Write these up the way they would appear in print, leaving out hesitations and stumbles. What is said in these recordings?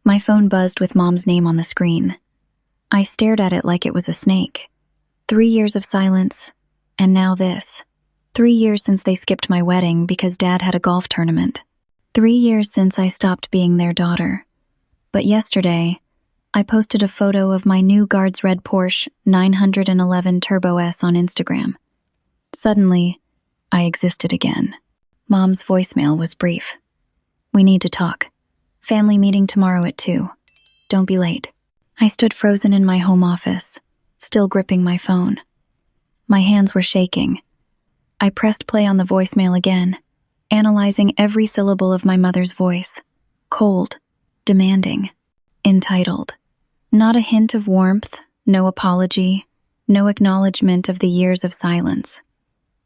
My phone buzzed with Mom's name on the screen. I stared at it like it was a snake. 3 years of silence, and now this. 3 years since they skipped my wedding because Dad had a golf tournament. 3 years since I stopped being their daughter. But yesterday, I posted a photo of my new Guards Red Porsche 911 Turbo S on Instagram. Suddenly, I existed again. Mom's voicemail was brief. "We need to talk. Family meeting tomorrow at 2. Don't be late." I stood frozen in my home office, still gripping my phone. My hands were shaking. I pressed play on the voicemail again, analyzing every syllable of my mother's voice. Cold, demanding, entitled. Not a hint of warmth, no apology, no acknowledgement of the years of silence.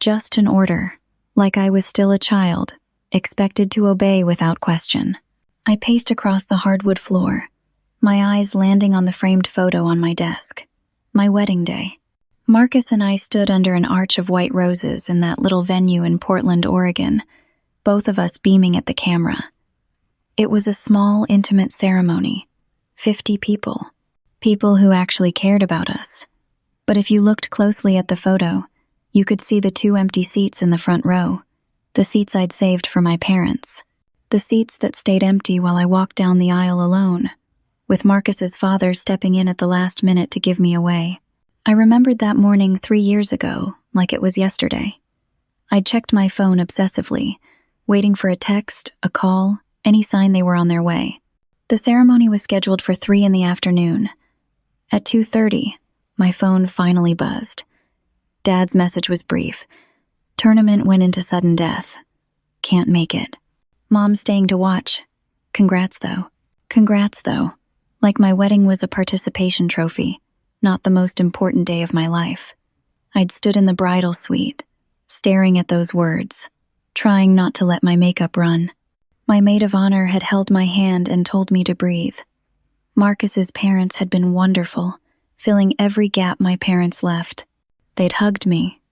Just an order, like I was still a child, expected to obey without question. I paced across the hardwood floor, my eyes landing on the framed photo on my desk. My wedding day. Marcus and I stood under an arch of white roses in that little venue in Portland, Oregon, both of us beaming at the camera. It was a small, intimate ceremony. 50 people. People who actually cared about us. But if you looked closely at the photo, you could see the 2 empty seats in the front row, the seats I'd saved for my parents. The seats that stayed empty while I walked down the aisle alone, with Marcus's father stepping in at the last minute to give me away. I remembered that morning 3 years ago, like it was yesterday. I'd checked my phone obsessively, waiting for a text, a call, any sign they were on their way. The ceremony was scheduled for 3 in the afternoon. At 2:30, my phone finally buzzed. Dad's message was brief. Tournament went into sudden death. Can't make it. Mom's staying to watch. Congrats, though. Congrats, though. Like my wedding was a participation trophy, not the most important day of my life. I'd stood in the bridal suite, staring at those words, trying not to let my makeup run. My maid of honor had held my hand and told me to breathe. Marcus's parents had been wonderful, filling every gap my parents left. They'd hugged me,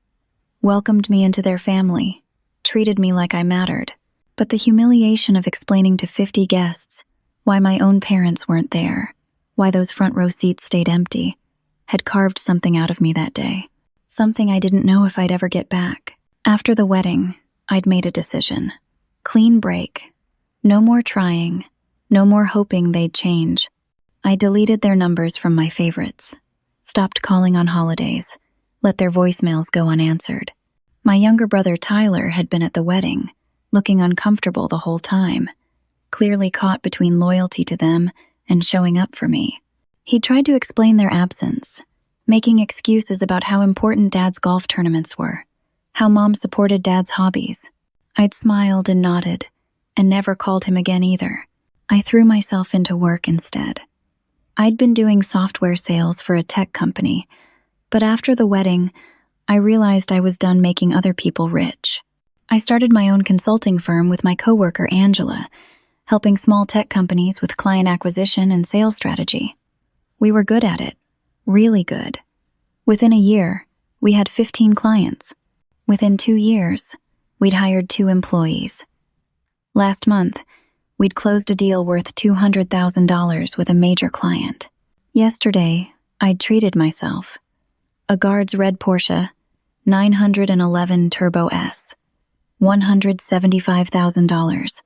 welcomed me into their family, treated me like I mattered. But the humiliation of explaining to 50 guests why my own parents weren't there, why those front row seats stayed empty, had carved something out of me that day. Something I didn't know if I'd ever get back. After the wedding, I'd made a decision. Clean break. No more trying. No more hoping they'd change. I deleted their numbers from my favorites. Stopped calling on holidays. Let their voicemails go unanswered. My younger brother Tyler had been at the wedding, looking uncomfortable the whole time, clearly caught between loyalty to them and showing up for me. He tried to explain their absence, making excuses about how important Dad's golf tournaments were, how Mom supported Dad's hobbies. I'd smiled and nodded, and never called him again either. I threw myself into work instead. I'd been doing software sales for a tech company, but after the wedding, I realized I was done making other people rich. I started my own consulting firm with my coworker Angela, helping small tech companies with client acquisition and sales strategy. We were good at it, really good. Within a year, we had 15 clients. Within 2 years, we'd hired 2 employees. Last month, we'd closed a deal worth $200,000 with a major client. Yesterday, I'd treated myself. A Guards Red Porsche 911 Turbo S. $175,000.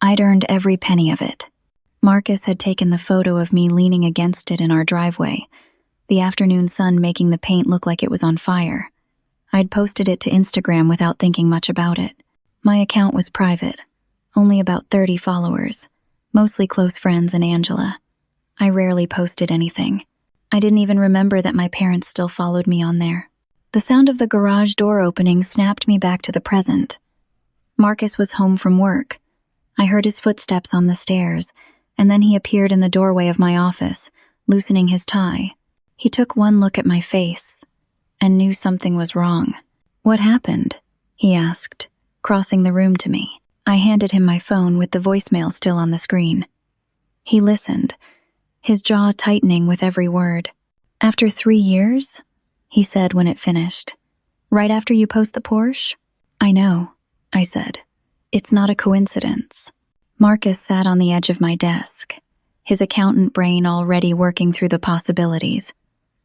I'd earned every penny of it. Marcus had taken the photo of me leaning against it in our driveway, the afternoon sun making the paint look like it was on fire. I'd posted it to Instagram without thinking much about it. My account was private, only about 30 followers, mostly close friends and Angela. I rarely posted anything. I didn't even remember that my parents still followed me on there. The sound of the garage door opening snapped me back to the present. Marcus was home from work. I heard his footsteps on the stairs, and then he appeared in the doorway of my office, loosening his tie. He took one look at my face and knew something was wrong. "What happened?" he asked, crossing the room to me. I handed him my phone with the voicemail still on the screen. He listened, his jaw tightening with every word. "After 3 years?" he said when it finished. "Right after you post the Porsche?" "I know," I said. "It's not a coincidence." Marcus sat on the edge of my desk, his accountant brain already working through the possibilities.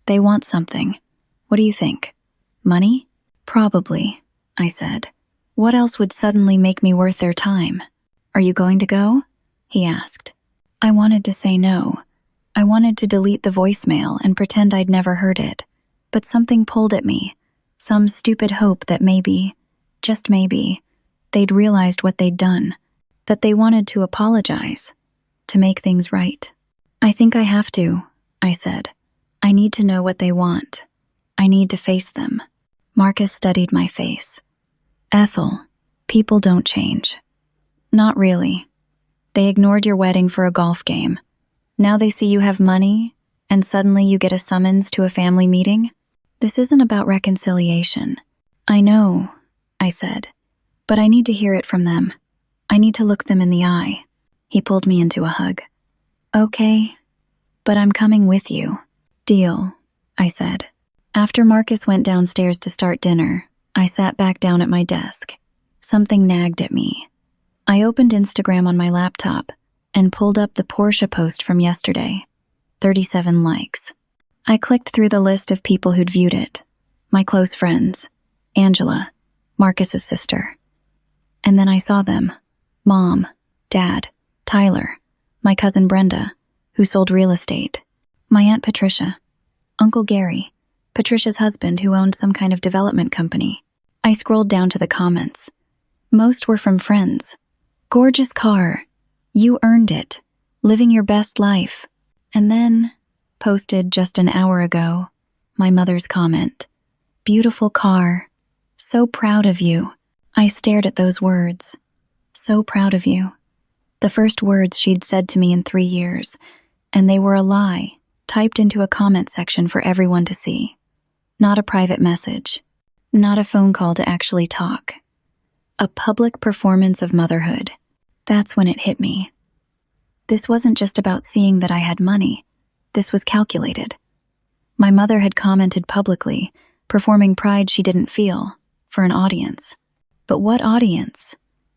They want something. What do you think? Money? Probably, I said. What else would suddenly make me worth their time? Are you going to go? He asked. I wanted to say no. I wanted to delete the voicemail and pretend I'd never heard it. But something pulled at me. Some stupid hope that maybe, just maybe, they'd realized what they'd done. That they wanted to apologize. To make things right. I think I have to, I said. I need to know what they want. I need to face them. Marcus studied my face. Ethel, people don't change. Not really. They ignored your wedding for a golf game. Now they see you have money, and suddenly you get a summons to a family meeting? This isn't about reconciliation. I know, I said, but I need to hear it from them. I need to look them in the eye. He pulled me into a hug. Okay, but I'm coming with you. Deal, I said. After Marcus went downstairs to start dinner, I sat back down at my desk. Something nagged at me. I opened Instagram on my laptop and pulled up the Porsche post from yesterday. 37 likes. I clicked through the list of people who'd viewed it. My close friends. Angela, Marcus's sister. And then I saw them. Mom, Dad, Tyler, my cousin Brenda, who sold real estate, my Aunt Patricia, Uncle Gary, Patricia's husband who owned some kind of development company. I scrolled down to the comments. Most were from friends. Gorgeous car. You earned it. Living your best life. And then, posted just an hour ago, my mother's comment. Beautiful car. So proud of you. I stared at those words. So proud of you. The first words she'd said to me in 3 years, and they were a lie, typed into a comment section for everyone to see. Not a private message. Not a phone call to actually talk. A public performance of motherhood. That's when it hit me. This wasn't just about seeing that I had money. This was calculated. My mother had commented publicly, performing pride she didn't feel, for an audience. But what audience?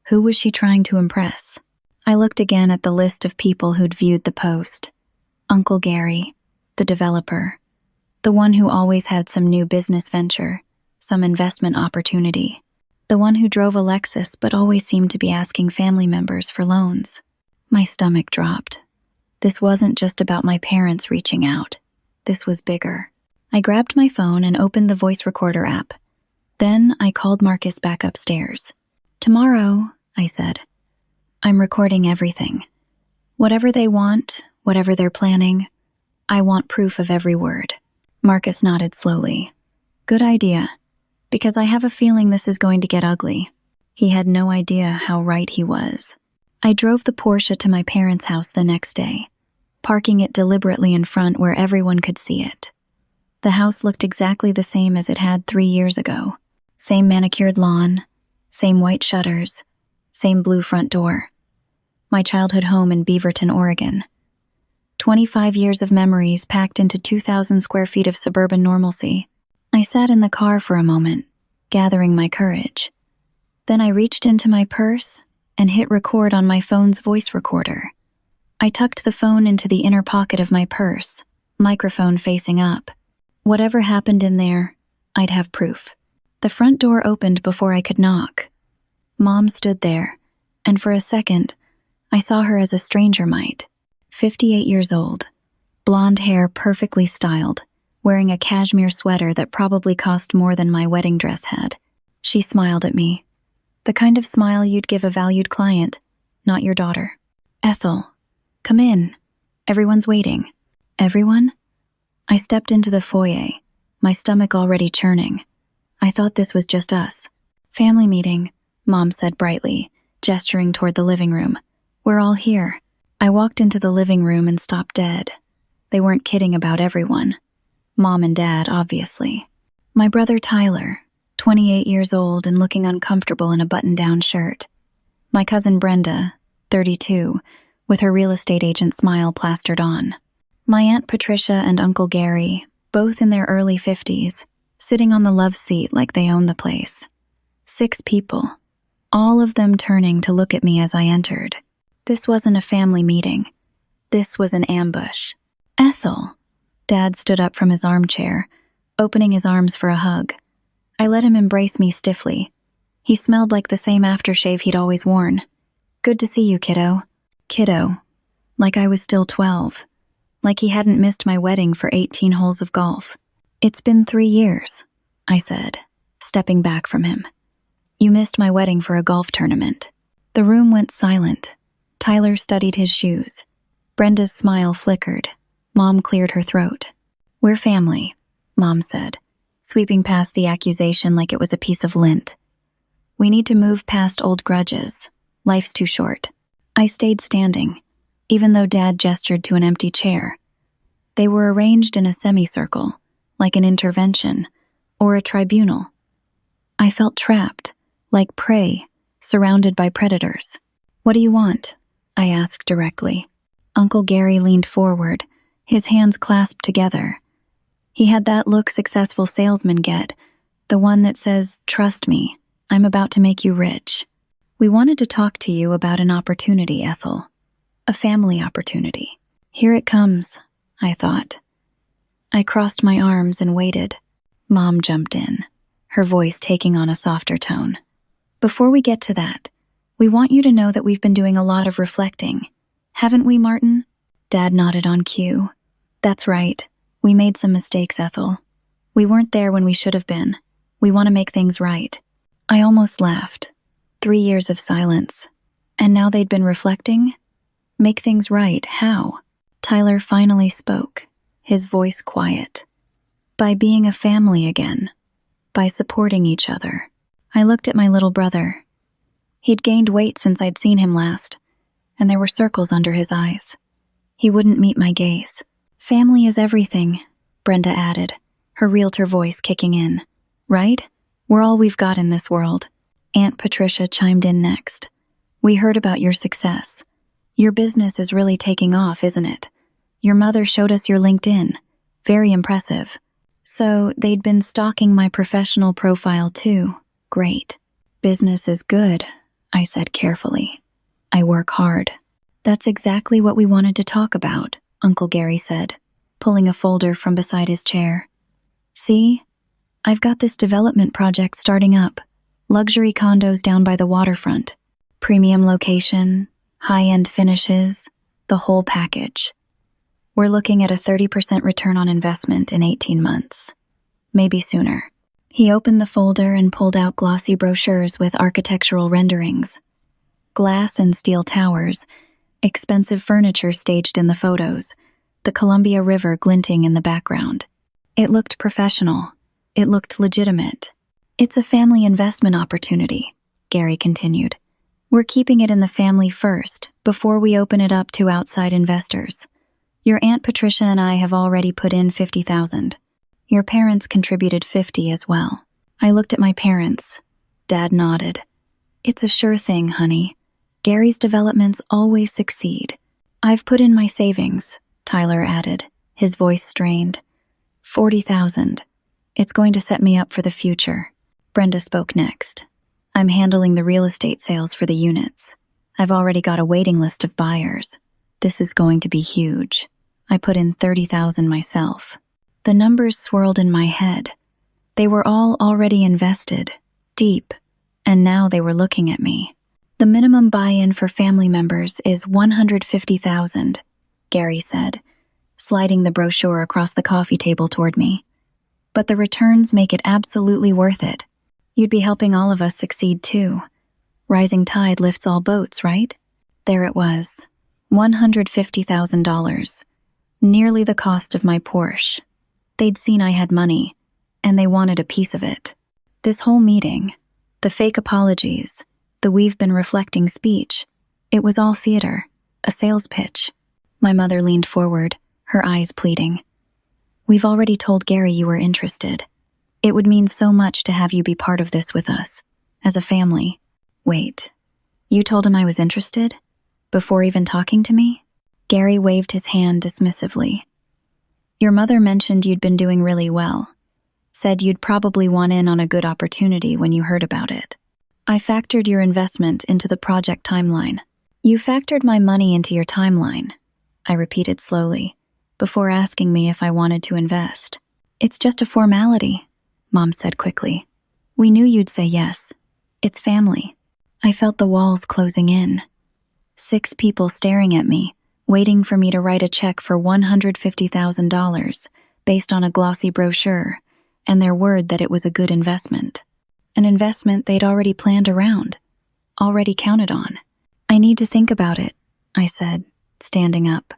Who was she trying to impress? I looked again at the list of people who'd viewed the post. Uncle Gary, the developer, the one who always had some new business venture, some investment opportunity, the one who drove a Lexus but always seemed to be asking family members for loans. My stomach dropped. This wasn't just about my parents reaching out. This was bigger. I grabbed my phone and opened the voice recorder app. Then I called Marcus back upstairs. Tomorrow, I said. I'm recording everything. Whatever they want, whatever they're planning, I want proof of every word. Marcus nodded slowly. Good idea, because I have a feeling this is going to get ugly. He had no idea how right he was. I drove the Porsche to my parents' house the next day, parking it deliberately in front where everyone could see it. The house looked exactly the same as it had 3 years ago. Same manicured lawn, same white shutters, same blue front door. My childhood home in Beaverton, Oregon. 25 years of memories packed into 2,000 square feet of suburban normalcy. I sat in the car for a moment, gathering my courage. Then I reached into my purse and hit record on my phone's voice recorder. I tucked the phone into the inner pocket of my purse, microphone facing up. Whatever happened in there, I'd have proof. The front door opened before I could knock. Mom stood there, and for a second, I saw her as a stranger might. 58 years old, blonde hair perfectly styled, wearing a cashmere sweater that probably cost more than my wedding dress had. She smiled at me. The kind of smile you'd give a valued client, not your daughter. Ethel, come in. Everyone's waiting. Everyone? I stepped into the foyer, my stomach already churning. I thought this was just us. Family meeting, Mom said brightly, gesturing toward the living room. We're all here. I walked into the living room and stopped dead. They weren't kidding about everyone. Mom and Dad, obviously. My brother Tyler, 28 years old and looking uncomfortable in a button-down shirt. My cousin Brenda, 32, with her real estate agent smile plastered on. My Aunt Patricia and Uncle Gary, both in their early 50s, sitting on the love seat like they own the place. 6 people, all of them turning to look at me as I entered. This wasn't a family meeting. This was an ambush. Ethel. Dad stood up from his armchair, opening his arms for a hug. I let him embrace me stiffly. He smelled like the same aftershave he'd always worn. Good to see you, kiddo. Kiddo. Like I was still 12. Like he hadn't missed my wedding for 18 holes of golf. It's been 3 years, I said, stepping back from him. You missed my wedding for a golf tournament. The room went silent. Tyler studied his shoes. Brenda's smile flickered. Mom cleared her throat. We're family, Mom said, sweeping past the accusation like it was a piece of lint. We need to move past old grudges. Life's too short. I stayed standing, even though Dad gestured to an empty chair. They were arranged in a semicircle, like an intervention, or a tribunal. I felt trapped, like prey, surrounded by predators. What do you want? I asked directly. Uncle Gary leaned forward, his hands clasped together. He had that look successful salesmen get, the one that says, "Trust me, I'm about to make you rich." We wanted to talk to you about an opportunity, Ethel. A family opportunity. Here it comes, I thought. I crossed my arms and waited. Mom jumped in, her voice taking on a softer tone. Before we get to that, we want you to know that we've been doing a lot of reflecting. Haven't we, Martin? Dad nodded on cue. That's right. We made some mistakes, Ethel. We weren't there when we should have been. We want to make things right. I almost laughed. 3 years of silence. And now they'd been reflecting? Make things right, how? Tyler finally spoke, his voice quiet. By being a family again. By supporting each other. I looked at my little brother. He'd gained weight since I'd seen him last, and there were circles under his eyes. He wouldn't meet my gaze. Family is everything, Brenda added, her realtor voice kicking in. Right? We're all we've got in this world. Aunt Patricia chimed in next. We heard about your success. Your business is really taking off, isn't it? Your mother showed us your LinkedIn. Very impressive. So they'd been stalking my professional profile too. Great. Business is good, I said carefully. I work hard. That's exactly what we wanted to talk about, Uncle Gary said, pulling a folder from beside his chair. See? I've got this development project starting up. Luxury condos down by the waterfront. Premium location, high-end finishes, the whole package. We're looking at a 30% return on investment in 18 months. Maybe sooner. He opened the folder and pulled out glossy brochures with architectural renderings. Glass and steel towers, expensive furniture staged in the photos, the Columbia River glinting in the background. It looked professional. It looked legitimate. It's a family investment opportunity, Gary continued. We're keeping it in the family first, before we open it up to outside investors. Your Aunt Patricia and I have already put in $50,000. Your parents contributed $50,000 as well. I looked at my parents. Dad nodded. It's a sure thing, honey. Gary's developments always succeed. I've put in my savings, Tyler added, his voice strained. $40,000. It's going to set me up for the future. Brenda spoke next. I'm handling the real estate sales for the units. I've already got a waiting list of buyers. This is going to be huge. I put in $30,000 myself. The numbers swirled in my head. They were all already invested, deep, and now they were looking at me. The minimum buy-in for family members is $150,000, Gary said, sliding the brochure across the coffee table toward me. But the returns make it absolutely worth it. You'd be helping all of us succeed too. Rising tide lifts all boats, right? There it was. $150,000. Nearly the cost of my Porsche. They'd seen I had money, and they wanted a piece of it. This whole meeting, the fake apologies, the "we've been reflecting" speech, it was all theater, a sales pitch. My mother leaned forward, her eyes pleading. We've already told Gary you were interested. It would mean so much to have you be part of this with us, as a family. Wait, you told him I was interested? Before even talking to me? Gary waved his hand dismissively. Your mother mentioned you'd been doing really well. Said you'd probably want in on a good opportunity when you heard about it. I factored your investment into the project timeline. You factored my money into your timeline. I repeated slowly, before asking me if I wanted to invest. It's just a formality, Mom said quickly. We knew you'd say yes. It's family. I felt the walls closing in. 6 people staring at me, waiting for me to write a check for $150,000 based on a glossy brochure and their word that it was a good investment. An investment they'd already planned around, already counted on. I need to think about it, I said, standing up.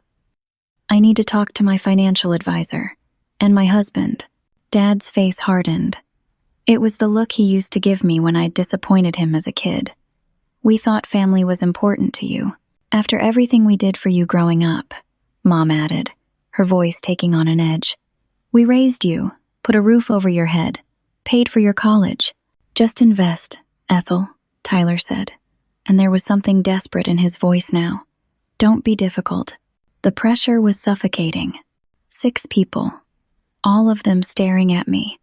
I need to talk to my financial advisor and my husband. Dad's face hardened. It was the look he used to give me when I'd disappointed him as a kid. We thought family was important to you. After everything we did for you growing up, Mom added, her voice taking on an edge. We raised you, put a roof over your head, paid for your college. Just invest, Ethel, Tyler said, and there was something desperate in his voice now. Don't be difficult. The pressure was suffocating. 6 people, all of them staring at me,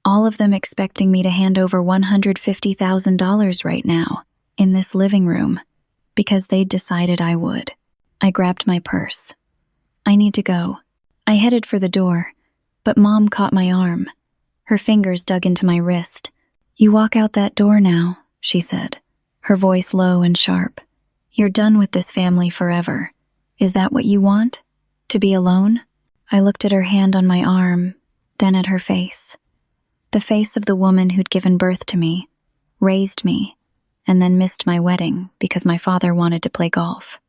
all of them expecting me to hand over $150,000 right now, in this living room, because they'd decided I would. I grabbed my purse. I need to go. I headed for the door, but Mom caught my arm. Her fingers dug into my wrist. You walk out that door now, she said, her voice low and sharp. You're done with this family forever. Is that what you want? To be alone? I looked at her hand on my arm, then at her face. The face of the woman who'd given birth to me, raised me, and then missed my wedding because my father wanted to play golf.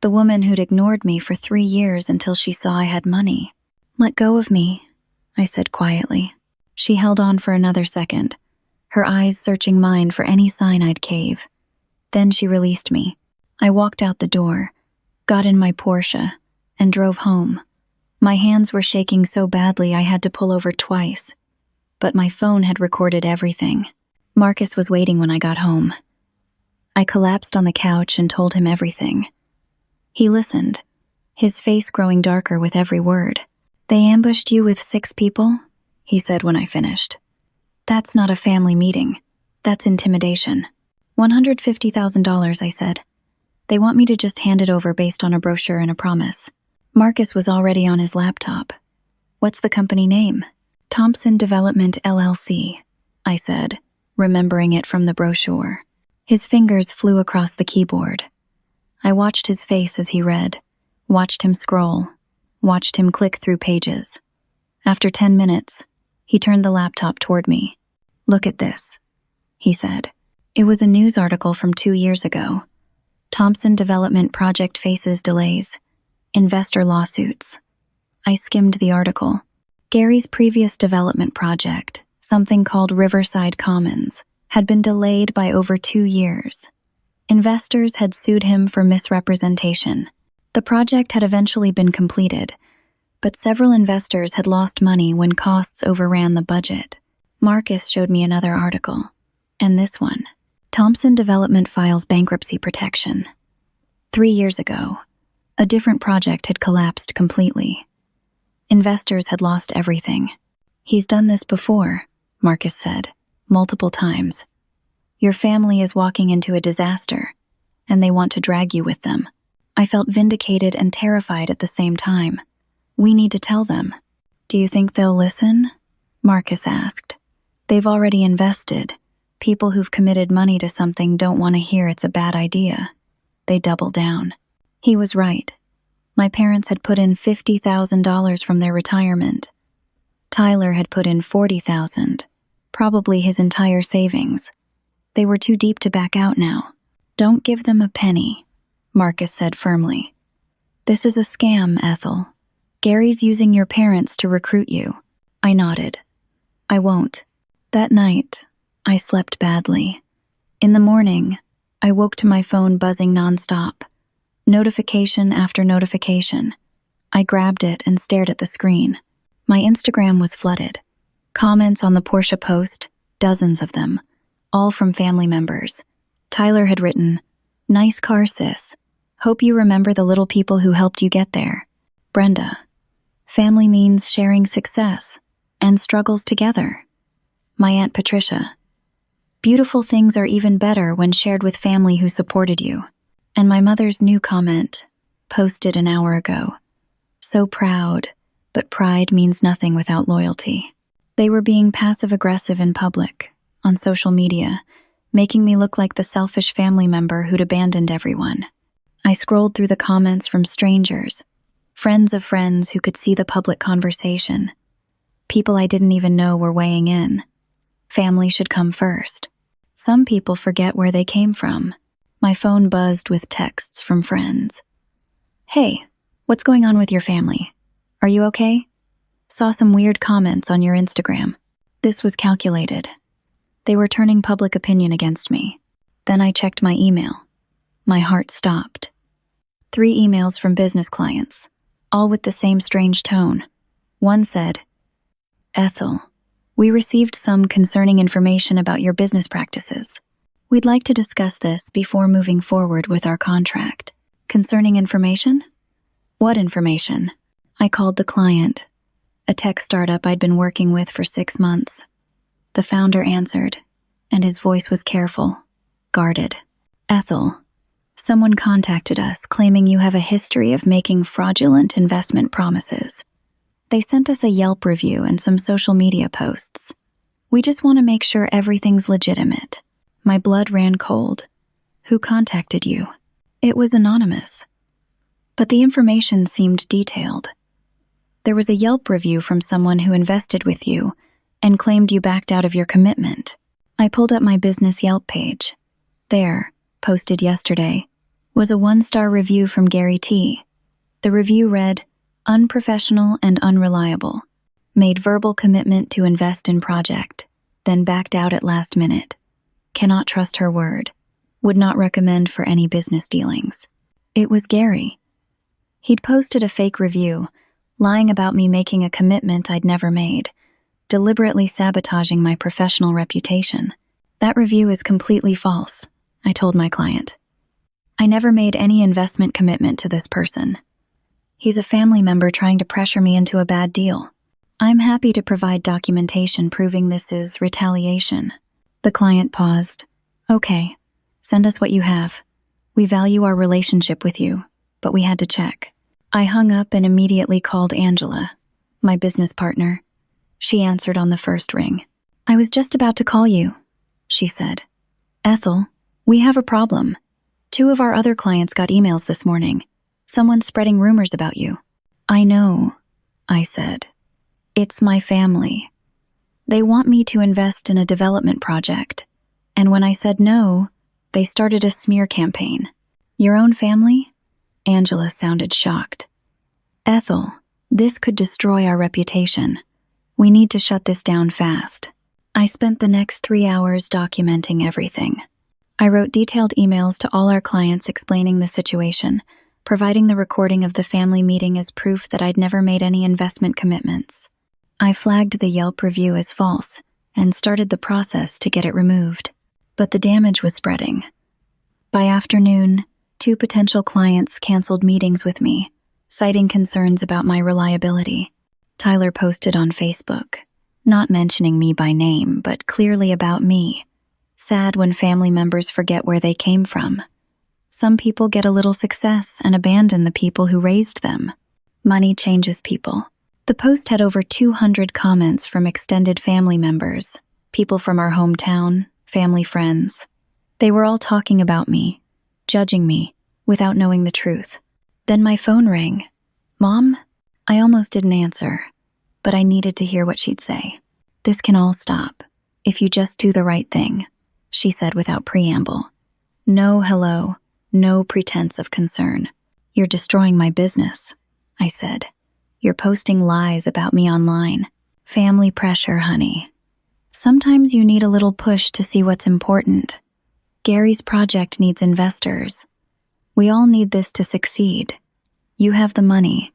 The woman who'd ignored me for 3 years until she saw I had money. Let go of me, I said quietly. She held on for another second, her eyes searching mine for any sign I'd cave. Then she released me. I walked out the door, got in my Porsche, and drove home. My hands were shaking so badly I had to pull over twice, but my phone had recorded everything. Marcus was waiting when I got home. I collapsed on the couch and told him everything. He listened, his face growing darker with every word. They ambushed you with 6 people? He said when I finished. That's not a family meeting. That's intimidation. $150,000, I said. They want me to just hand it over based on a brochure and a promise. Marcus was already on his laptop. What's the company name? Thompson Development LLC, I said, remembering it from the brochure. His fingers flew across the keyboard. I watched his face as he read, watched him scroll, watched him click through pages. After 10 minutes, he turned the laptop toward me. Look at this, he said. It was a news article from 2 years ago. Thompson Development Project faces delays. Investor lawsuits. I skimmed the article. Gary's previous development project, something called Riverside Commons, had been delayed by over 2 years. Investors had sued him for misrepresentation. The project had eventually been completed, but several investors had lost money when costs overran the budget. Marcus showed me another article, and this one. Thompson Development files bankruptcy protection. 3 years ago, a different project had collapsed completely. Investors had lost everything. He's done this before, Marcus said, multiple times. Your family is walking into a disaster, and they want to drag you with them. I felt vindicated and terrified at the same time. We need to tell them. Do you think they'll listen? Marcus asked. They've already invested. People who've committed money to something don't want to hear it's a bad idea. They double down. He was right. My parents had put in $50,000 from their retirement. Tyler had put in $40,000, probably his entire savings. They were too deep to back out now. Don't give them a penny, Marcus said firmly. This is a scam, Ethel. Gary's using your parents to recruit you. I nodded. I won't. That night, I slept badly. In the morning, I woke to my phone buzzing nonstop. Notification after notification. I grabbed it and stared at the screen. My Instagram was flooded. Comments on the Porsche post, dozens of them, all from family members. Tyler had written, "Nice car, sis. Hope you remember the little people who helped you get there." Brenda, family means sharing success and struggles together. My Aunt Patricia, beautiful things are even better when shared with family who supported you. And my mother's new comment, posted an hour ago. So proud, but pride means nothing without loyalty. They were being passive-aggressive in public, on social media, making me look like the selfish family member who'd abandoned everyone. I scrolled through the comments from strangers, friends of friends who could see the public conversation. People I didn't even know were weighing in. Family should come first. Some people forget where they came from. My phone buzzed with texts from friends. Hey, what's going on with your family? Are you okay? Saw some weird comments on your Instagram. This was calculated. They were turning public opinion against me. Then I checked my email. My heart stopped. 3 emails from business clients, all with the same strange tone. One said, Ethel, we received some concerning information about your business practices. We'd like to discuss this before moving forward with our contract. Concerning information? What information? I called the client, a tech startup I'd been working with for 6 months. The founder answered, and his voice was careful, guarded. Ethel, someone contacted us claiming you have a history of making fraudulent investment promises. They sent us a Yelp review and some social media posts. We just want to make sure everything's legitimate. My blood ran cold. Who contacted you? It was anonymous. But the information seemed detailed. There was a Yelp review from someone who invested with you and claimed you backed out of your commitment. I pulled up my business Yelp page. There, posted yesterday, was a 1-star review from Gary T. The review read, unprofessional and unreliable. Made verbal commitment to invest in project, then backed out at last minute. Cannot trust her word. Would not recommend for any business dealings. It was Gary. He'd posted a fake review, lying about me making a commitment I'd never made, deliberately sabotaging my professional reputation. That review is completely false, I told my client. I never made any investment commitment to this person. He's a family member trying to pressure me into a bad deal. I'm happy to provide documentation proving this is retaliation. The client paused. Okay, send us what you have. We value our relationship with you, but we had to check. I hung up and immediately called Angela, my business partner. She answered on the first ring. I was just about to call you, she said. Ethel, we have a problem. 2 of our other clients got emails this morning. Someone's spreading rumors about you. I know, I said. It's my family. They want me to invest in a development project. And when I said no, they started a smear campaign. Your own family? Angela sounded shocked. Ethel, this could destroy our reputation. We need to shut this down fast. I spent the next 3 hours documenting everything. I wrote detailed emails to all our clients explaining the situation, providing the recording of the family meeting as proof that I'd never made any investment commitments. I flagged the Yelp review as false and started the process to get it removed. But the damage was spreading. By afternoon, 2 potential clients canceled meetings with me, citing concerns about my reliability. Tyler posted on Facebook, not mentioning me by name, but clearly about me. Sad when family members forget where they came from. Some people get a little success and abandon the people who raised them. Money changes people. The post had over 200 comments from extended family members, people from our hometown, family friends. They were all talking about me, judging me, without knowing the truth. Then my phone rang. Mom? I almost didn't answer, but I needed to hear what she'd say. This can all stop, if you just do the right thing, she said without preamble. No hello, no pretense of concern. You're destroying my business, I said. You're posting lies about me online. Family pressure, honey. Sometimes you need a little push to see what's important. Gary's project needs investors. We all need this to succeed. You have the money.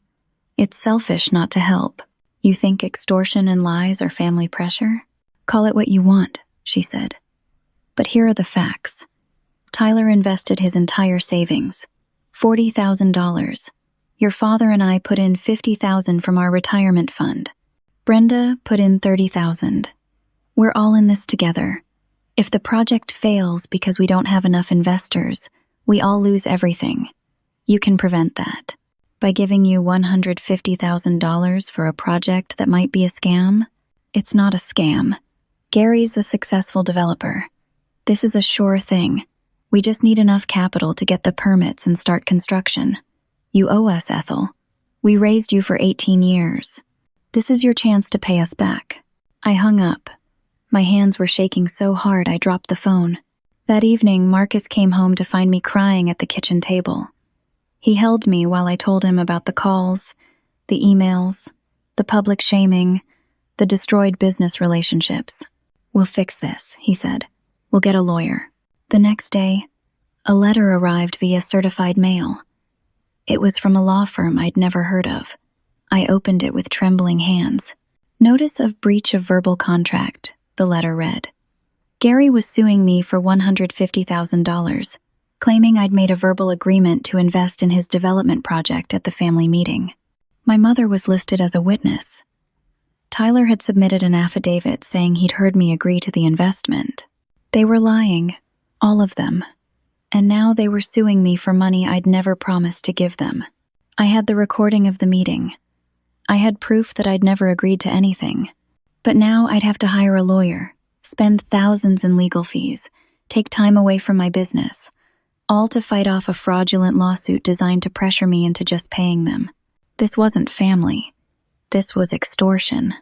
It's selfish not to help. You think extortion and lies are family pressure? Call it what you want, she said. But here are the facts. Tyler invested his entire savings, $40,000. Your father and I put in $50,000 from our retirement fund. Brenda put in $30,000. We're all in this together. If the project fails because we don't have enough investors, we all lose everything. You can prevent that. By giving you $150,000 for a project that might be a scam? It's not a scam. Gary's a successful developer. This is a sure thing. We just need enough capital to get the permits and start construction. You owe us, Ethel. We raised you for 18 years. This is your chance to pay us back. I hung up. My hands were shaking so hard I dropped the phone. That evening, Marcus came home to find me crying at the kitchen table. He held me while I told him about the calls, the emails, the public shaming, the destroyed business relationships. We'll fix this, he said. We'll get a lawyer. The next day, a letter arrived via certified mail. It was from a law firm I'd never heard of. I opened it with trembling hands. Notice of breach of verbal contract, the letter read. Gary was suing me for $150,000, claiming I'd made a verbal agreement to invest in his development project at the family meeting. My mother was listed as a witness. Tyler had submitted an affidavit saying he'd heard me agree to the investment. They were lying, all of them, and now they were suing me for money I'd never promised to give them. I had the recording of the meeting. I had proof that I'd never agreed to anything. But now I'd have to hire a lawyer, spend thousands in legal fees, take time away from my business, all to fight off a fraudulent lawsuit designed to pressure me into just paying them. This wasn't family. This was extortion,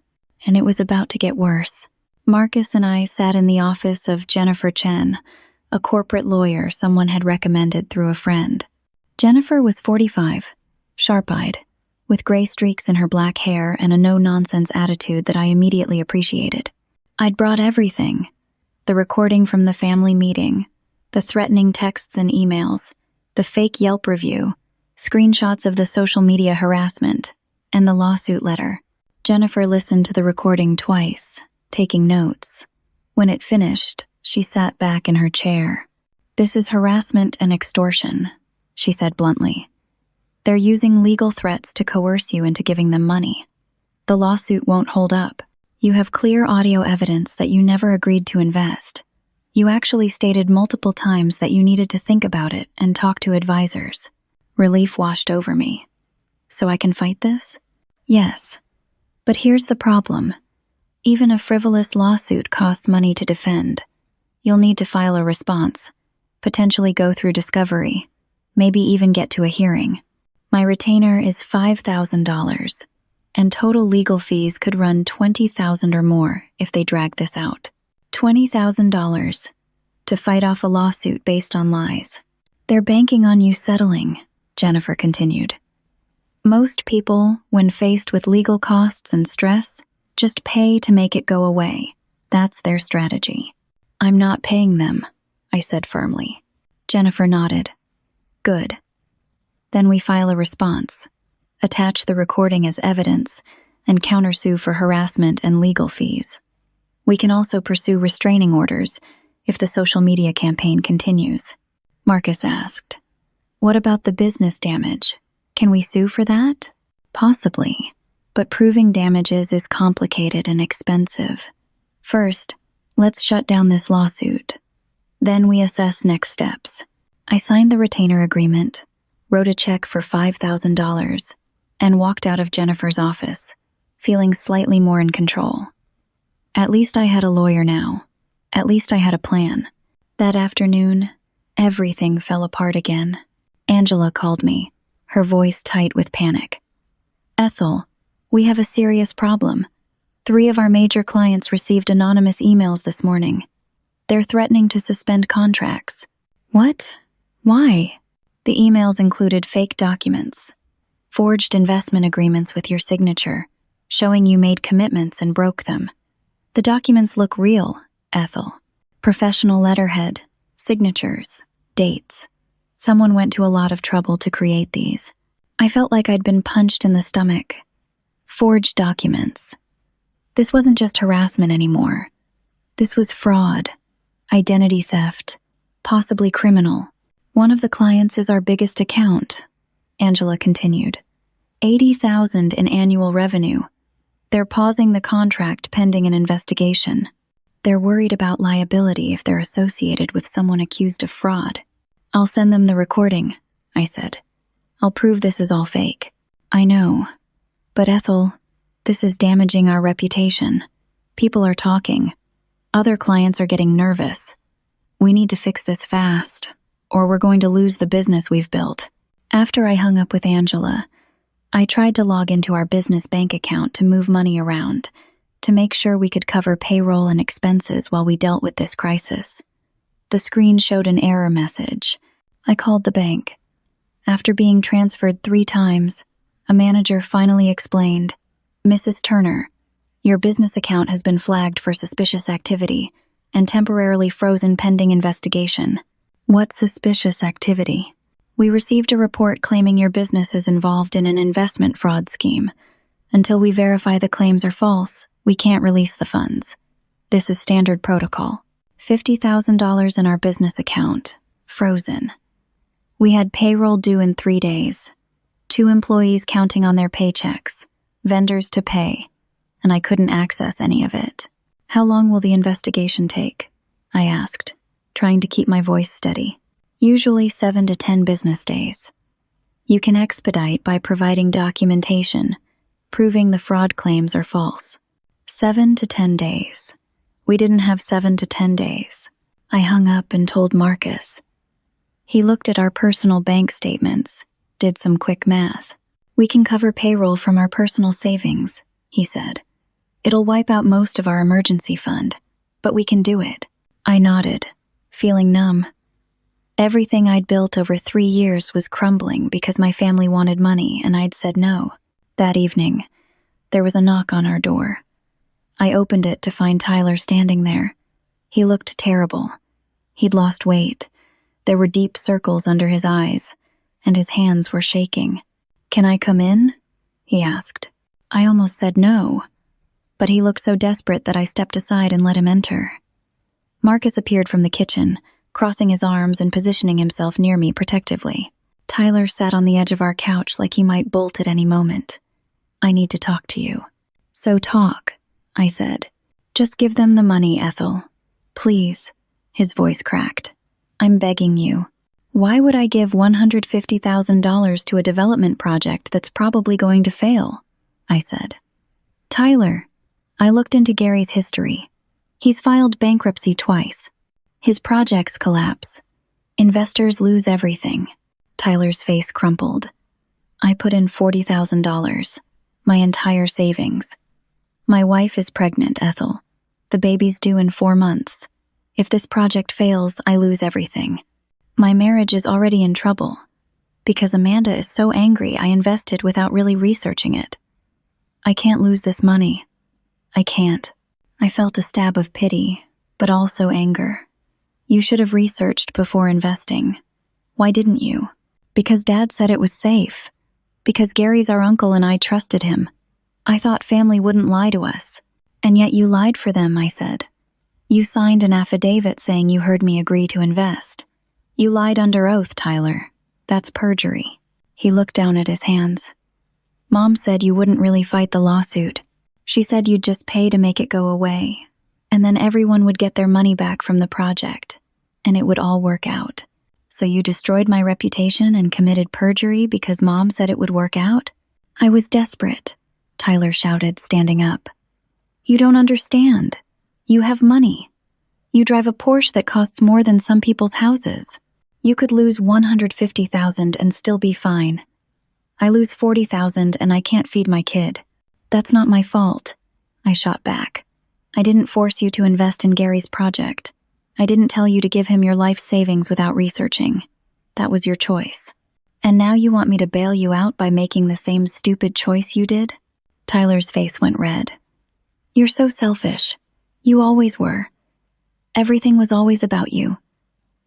and it was about to get worse. Marcus and I sat in the office of Jennifer Chen, a corporate lawyer someone had recommended through a friend. Jennifer was 45, sharp-eyed, with gray streaks in her black hair and a no-nonsense attitude that I immediately appreciated. I'd brought everything: the recording from the family meeting, the threatening texts and emails, the fake Yelp review, screenshots of the social media harassment, and the lawsuit letter. Jennifer listened to the recording twice, taking notes. When it finished, she sat back in her chair. "This is harassment and extortion," she said bluntly. "They're using legal threats to coerce you into giving them money. The lawsuit won't hold up. You have clear audio evidence that you never agreed to invest. You actually stated multiple times that you needed to think about it and talk to advisors." Relief washed over me. "So I can fight this?" "Yes. But here's the problem. Even a frivolous lawsuit costs money to defend. You'll need to file a response, potentially go through discovery, maybe even get to a hearing. My retainer is $5,000, and total legal fees could run $20,000 or more if they drag this out. $20,000 to fight off a lawsuit based on lies. They're banking on you settling," Jennifer continued. "Most people, when faced with legal costs and stress, just pay to make it go away. That's their strategy." "I'm not paying them," I said firmly. Jennifer nodded. "Good. Then we file a response, attach the recording as evidence, and countersue for harassment and legal fees. We can also pursue restraining orders if the social media campaign continues." Marcus asked, "What about the business damage? Can we sue for that?" "Possibly, but proving damages is complicated and expensive. First, let's shut down this lawsuit. Then we assess next steps." I signed the retainer agreement, wrote a check for $5,000, and walked out of Jennifer's office, feeling slightly more in control. At least I had a lawyer now. At least I had a plan. That afternoon, everything fell apart again. Angela called me, her voice tight with panic. "Ethel, we have a serious problem. 3 of our major clients received anonymous emails this morning. They're threatening to suspend contracts." "What? Why?" The emails included fake documents, forged investment agreements with your signature, showing you made commitments and broke them. The documents look real, Ethel. Professional letterhead, signatures, dates. Someone went to a lot of trouble to create these. I felt like I'd been punched in the stomach. Forged documents. This wasn't just harassment anymore. This was fraud, identity theft, possibly criminal. "One of the clients is our biggest account," Angela continued. $80,000 in annual revenue. They're pausing the contract pending an investigation. They're worried about liability if they're associated with someone accused of fraud. "I'll send them the recording," I said. I'll prove this is all fake. I know. But Ethel, this is damaging our reputation. People are talking. Other clients are getting nervous. We need to fix this fast, or we're going to lose the business we've built. After I hung up with Angela, I tried to log into our business bank account to move money around, to make sure we could cover payroll and expenses while we dealt with this crisis. The screen showed an error message. I called the bank. After being transferred 3 times, a manager finally explained, "Mrs. Turner, your business account has been flagged for suspicious activity and temporarily frozen pending investigation." What suspicious activity? We received a report claiming your business is involved in an investment fraud scheme. Until we verify the claims are false, we can't release the funds. This is standard protocol. $50,000 in our business account, frozen. We had payroll due in 3 days, 2 employees counting on their paychecks, vendors to pay, and I couldn't access any of it. How long will the investigation take? I asked, trying to keep my voice steady. Usually 7 to 10 business days. You can expedite by providing documentation, proving the fraud claims are false. 7 to 10 days. We didn't have 7 to 10 days. I hung up and told Marcus. He looked at our personal bank statements, did some quick math. We can cover payroll from our personal savings, he said. It'll wipe out most of our emergency fund, but we can do it. I nodded, feeling numb. Everything I'd built over 3 years was crumbling because my family wanted money and I'd said no. That evening, there was a knock on our door. I opened it to find Tyler standing there. He looked terrible. He'd lost weight. There were deep circles under his eyes, and his hands were shaking. "Can I come in?" he asked. I almost said no, but he looked so desperate that I stepped aside and let him enter. Marcus appeared from the kitchen, crossing his arms and positioning himself near me protectively. Tyler sat on the edge of our couch like he might bolt at any moment. "I need to talk to you." "So talk," I said. "Just give them the money, Ethel. Please." His voice cracked. "I'm begging you. Why would I give $150,000 to a development project that's probably going to fail?" I said. "Tyler." I looked into Gary's history. He's filed bankruptcy twice. His projects collapse. Investors lose everything. Tyler's face crumpled. I put in $40,000, my entire savings. My wife is pregnant, Ethel. The baby's due in 4 months. If this project fails, I lose everything. My marriage is already in trouble. Because Amanda is so angry, I invested without really researching it. I can't lose this money. I can't. I felt a stab of pity, but also anger. You should have researched before investing. Why didn't you? Because Dad said it was safe. Because Gary's our uncle and I trusted him. I thought family wouldn't lie to us. And yet you lied for them, I said. You signed an affidavit saying you heard me agree to invest. You lied under oath, Tyler. That's perjury. He looked down at his hands. Mom said you wouldn't really fight the lawsuit. She said you'd just pay to make it go away, and then everyone would get their money back from the project, and it would all work out. So you destroyed my reputation and committed perjury because Mom said it would work out? I was desperate, Tyler shouted, standing up. You don't understand. You have money. You drive a Porsche that costs more than some people's houses. You could lose $150,000 and still be fine. I lose $40,000 and I can't feed my kid. That's not my fault, I shot back. I didn't force you to invest in Gary's project. I didn't tell you to give him your life savings without researching. That was your choice. And now you want me to bail you out by making the same stupid choice you did? Tyler's face went red. You're so selfish. You always were. Everything was always about you.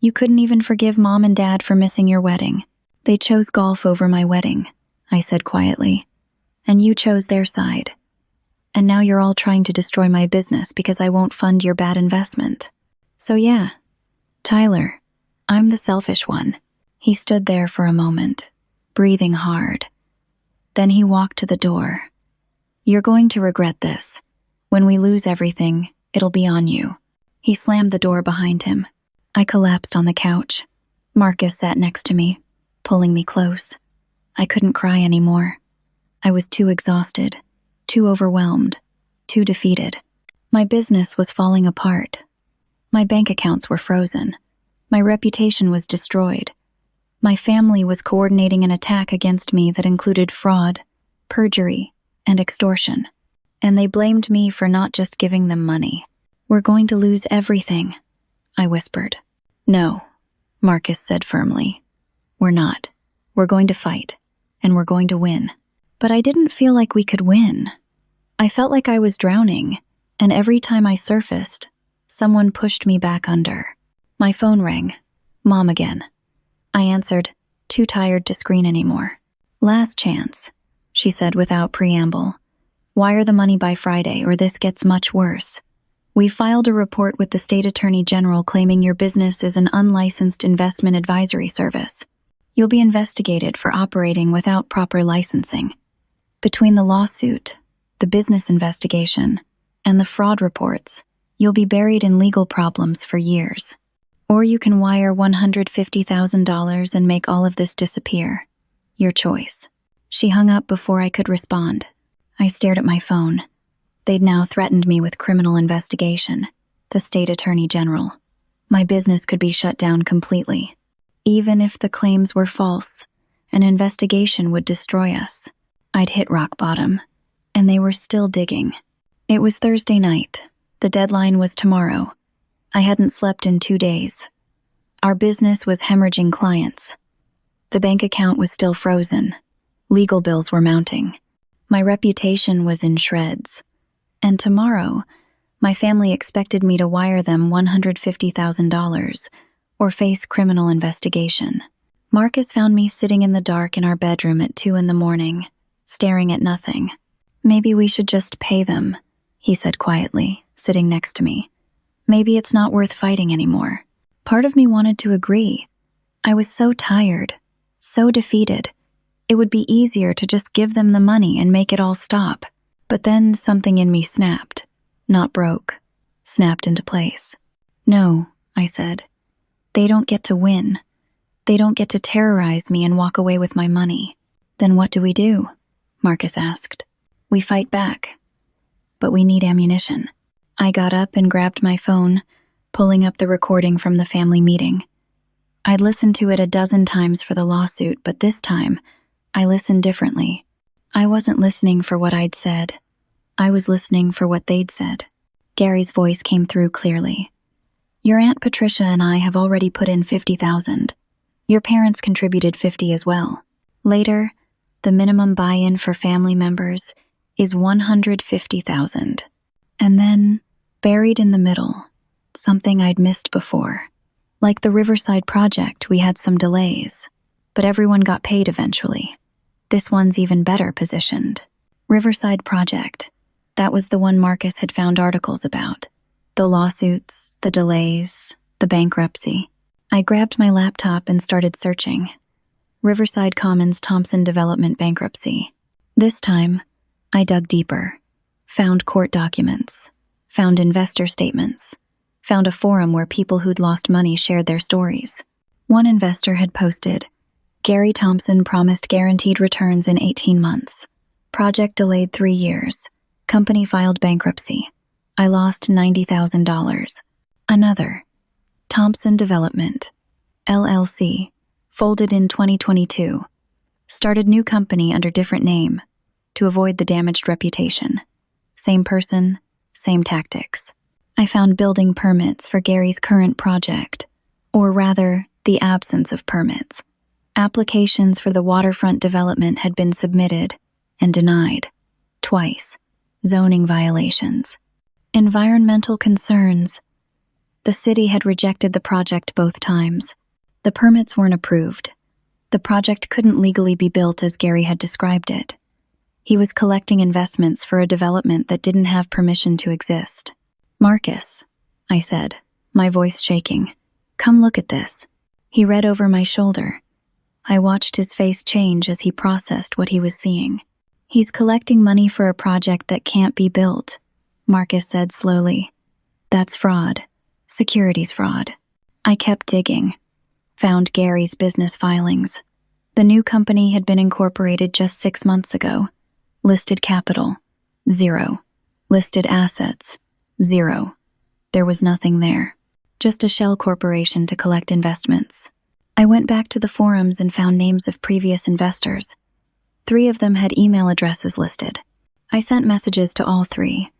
You couldn't even forgive Mom and Dad for missing your wedding. They chose golf over my wedding, I said quietly. And you chose their side. And now you're all trying to destroy my business because I won't fund your bad investment. So yeah, Tyler, I'm the selfish one. He stood there for a moment, breathing hard. Then he walked to the door. You're going to regret this. When we lose everything, it'll be on you. He slammed the door behind him. I collapsed on the couch. Marcus sat next to me, pulling me close. I couldn't cry anymore. I was too exhausted, too overwhelmed, too defeated. My business was falling apart. My bank accounts were frozen. My reputation was destroyed. My family was coordinating an attack against me that included fraud, perjury, and extortion. And they blamed me for not just giving them money. "We're going to lose everything," I whispered. "No," Marcus said firmly. "We're not. We're going to fight, and we're going to win." But I didn't feel like we could win. I felt like I was drowning, and every time I surfaced, someone pushed me back under. My phone rang. Mom again. I answered, too tired to screen anymore. "Last chance," she said without preamble. "Wire the money by Friday or this gets much worse. We filed a report with the state attorney general claiming your business is an unlicensed investment advisory service. You'll be investigated for operating without proper licensing. Between the lawsuit, the business investigation, and the fraud reports, you'll be buried in legal problems for years. Or you can wire $150,000 and make all of this disappear. Your choice." She hung up before I could respond. I stared at my phone. They'd now threatened me with criminal investigation, the state attorney general. My business could be shut down completely. Even if the claims were false, an investigation would destroy us. I'd hit rock bottom, and they were still digging. It was Thursday night. The deadline was tomorrow. I hadn't slept in 2 days. Our business was hemorrhaging clients. The bank account was still frozen. Legal bills were mounting. My reputation was in shreds. And tomorrow, my family expected me to wire them $150,000 or face criminal investigation. Marcus found me sitting in the dark in our bedroom at 2 a.m, staring at nothing. "Maybe we should just pay them," he said quietly, sitting next to me. "Maybe it's not worth fighting anymore." Part of me wanted to agree. I was so tired, so defeated. It would be easier to just give them the money and make it all stop. But then something in me snapped, not broke, snapped into place. "No," I said. "They don't get to win. They don't get to terrorize me and walk away with my money." "Then what do we do?" Marcus asked. "We fight back. But we need ammunition." I got up and grabbed my phone, pulling up the recording from the family meeting. I'd listened to it a dozen times for the lawsuit, but this time, I listened differently. I wasn't listening for what I'd said. I was listening for what they'd said. Gary's voice came through clearly. "Your Aunt Patricia and I have already put in $50,000. Your parents contributed $50 as well. Later, the minimum buy-in for family members is $150,000. And then, buried in the middle, something I'd missed before. Like the Riverside project, we had some delays, but everyone got paid eventually. This one's even better positioned. Riverside project. That was the one Marcus had found articles about. The lawsuits, the delays, the bankruptcy. I grabbed my laptop and started searching. Riverside Commons Thompson Development bankruptcy. This time, I dug deeper. Found court documents. Found investor statements. Found a forum where people who'd lost money shared their stories. One investor had posted, "Gary Thompson promised guaranteed returns in 18 months. Project delayed 3 years. Company filed bankruptcy. I lost $90,000. Another, Thompson Development, LLC, folded in 2022. Started new company under different name to avoid the damaged reputation. Same person, same tactics." I found building permits for Gary's current project, or rather, the absence of permits. Applications for the waterfront development had been submitted and denied. Twice. Zoning violations. Environmental concerns. The city had rejected the project both times. The permits weren't approved. The project couldn't legally be built as Gary had described it. He was collecting investments for a development that didn't have permission to exist. "Marcus," I said, my voice shaking, "come look at this." He read over my shoulder. I watched his face change as he processed what he was seeing. "He's collecting money for a project that can't be built," Marcus said slowly. "That's fraud. Securities fraud." I kept digging. Found Gary's business filings. The new company had been incorporated just 6 months ago. Listed capital, 0. Listed assets, 0. There was nothing there. Just a shell corporation to collect investments. I went back to the forums and found names of previous investors. 3 of them had email addresses listed. I sent messages to all 3,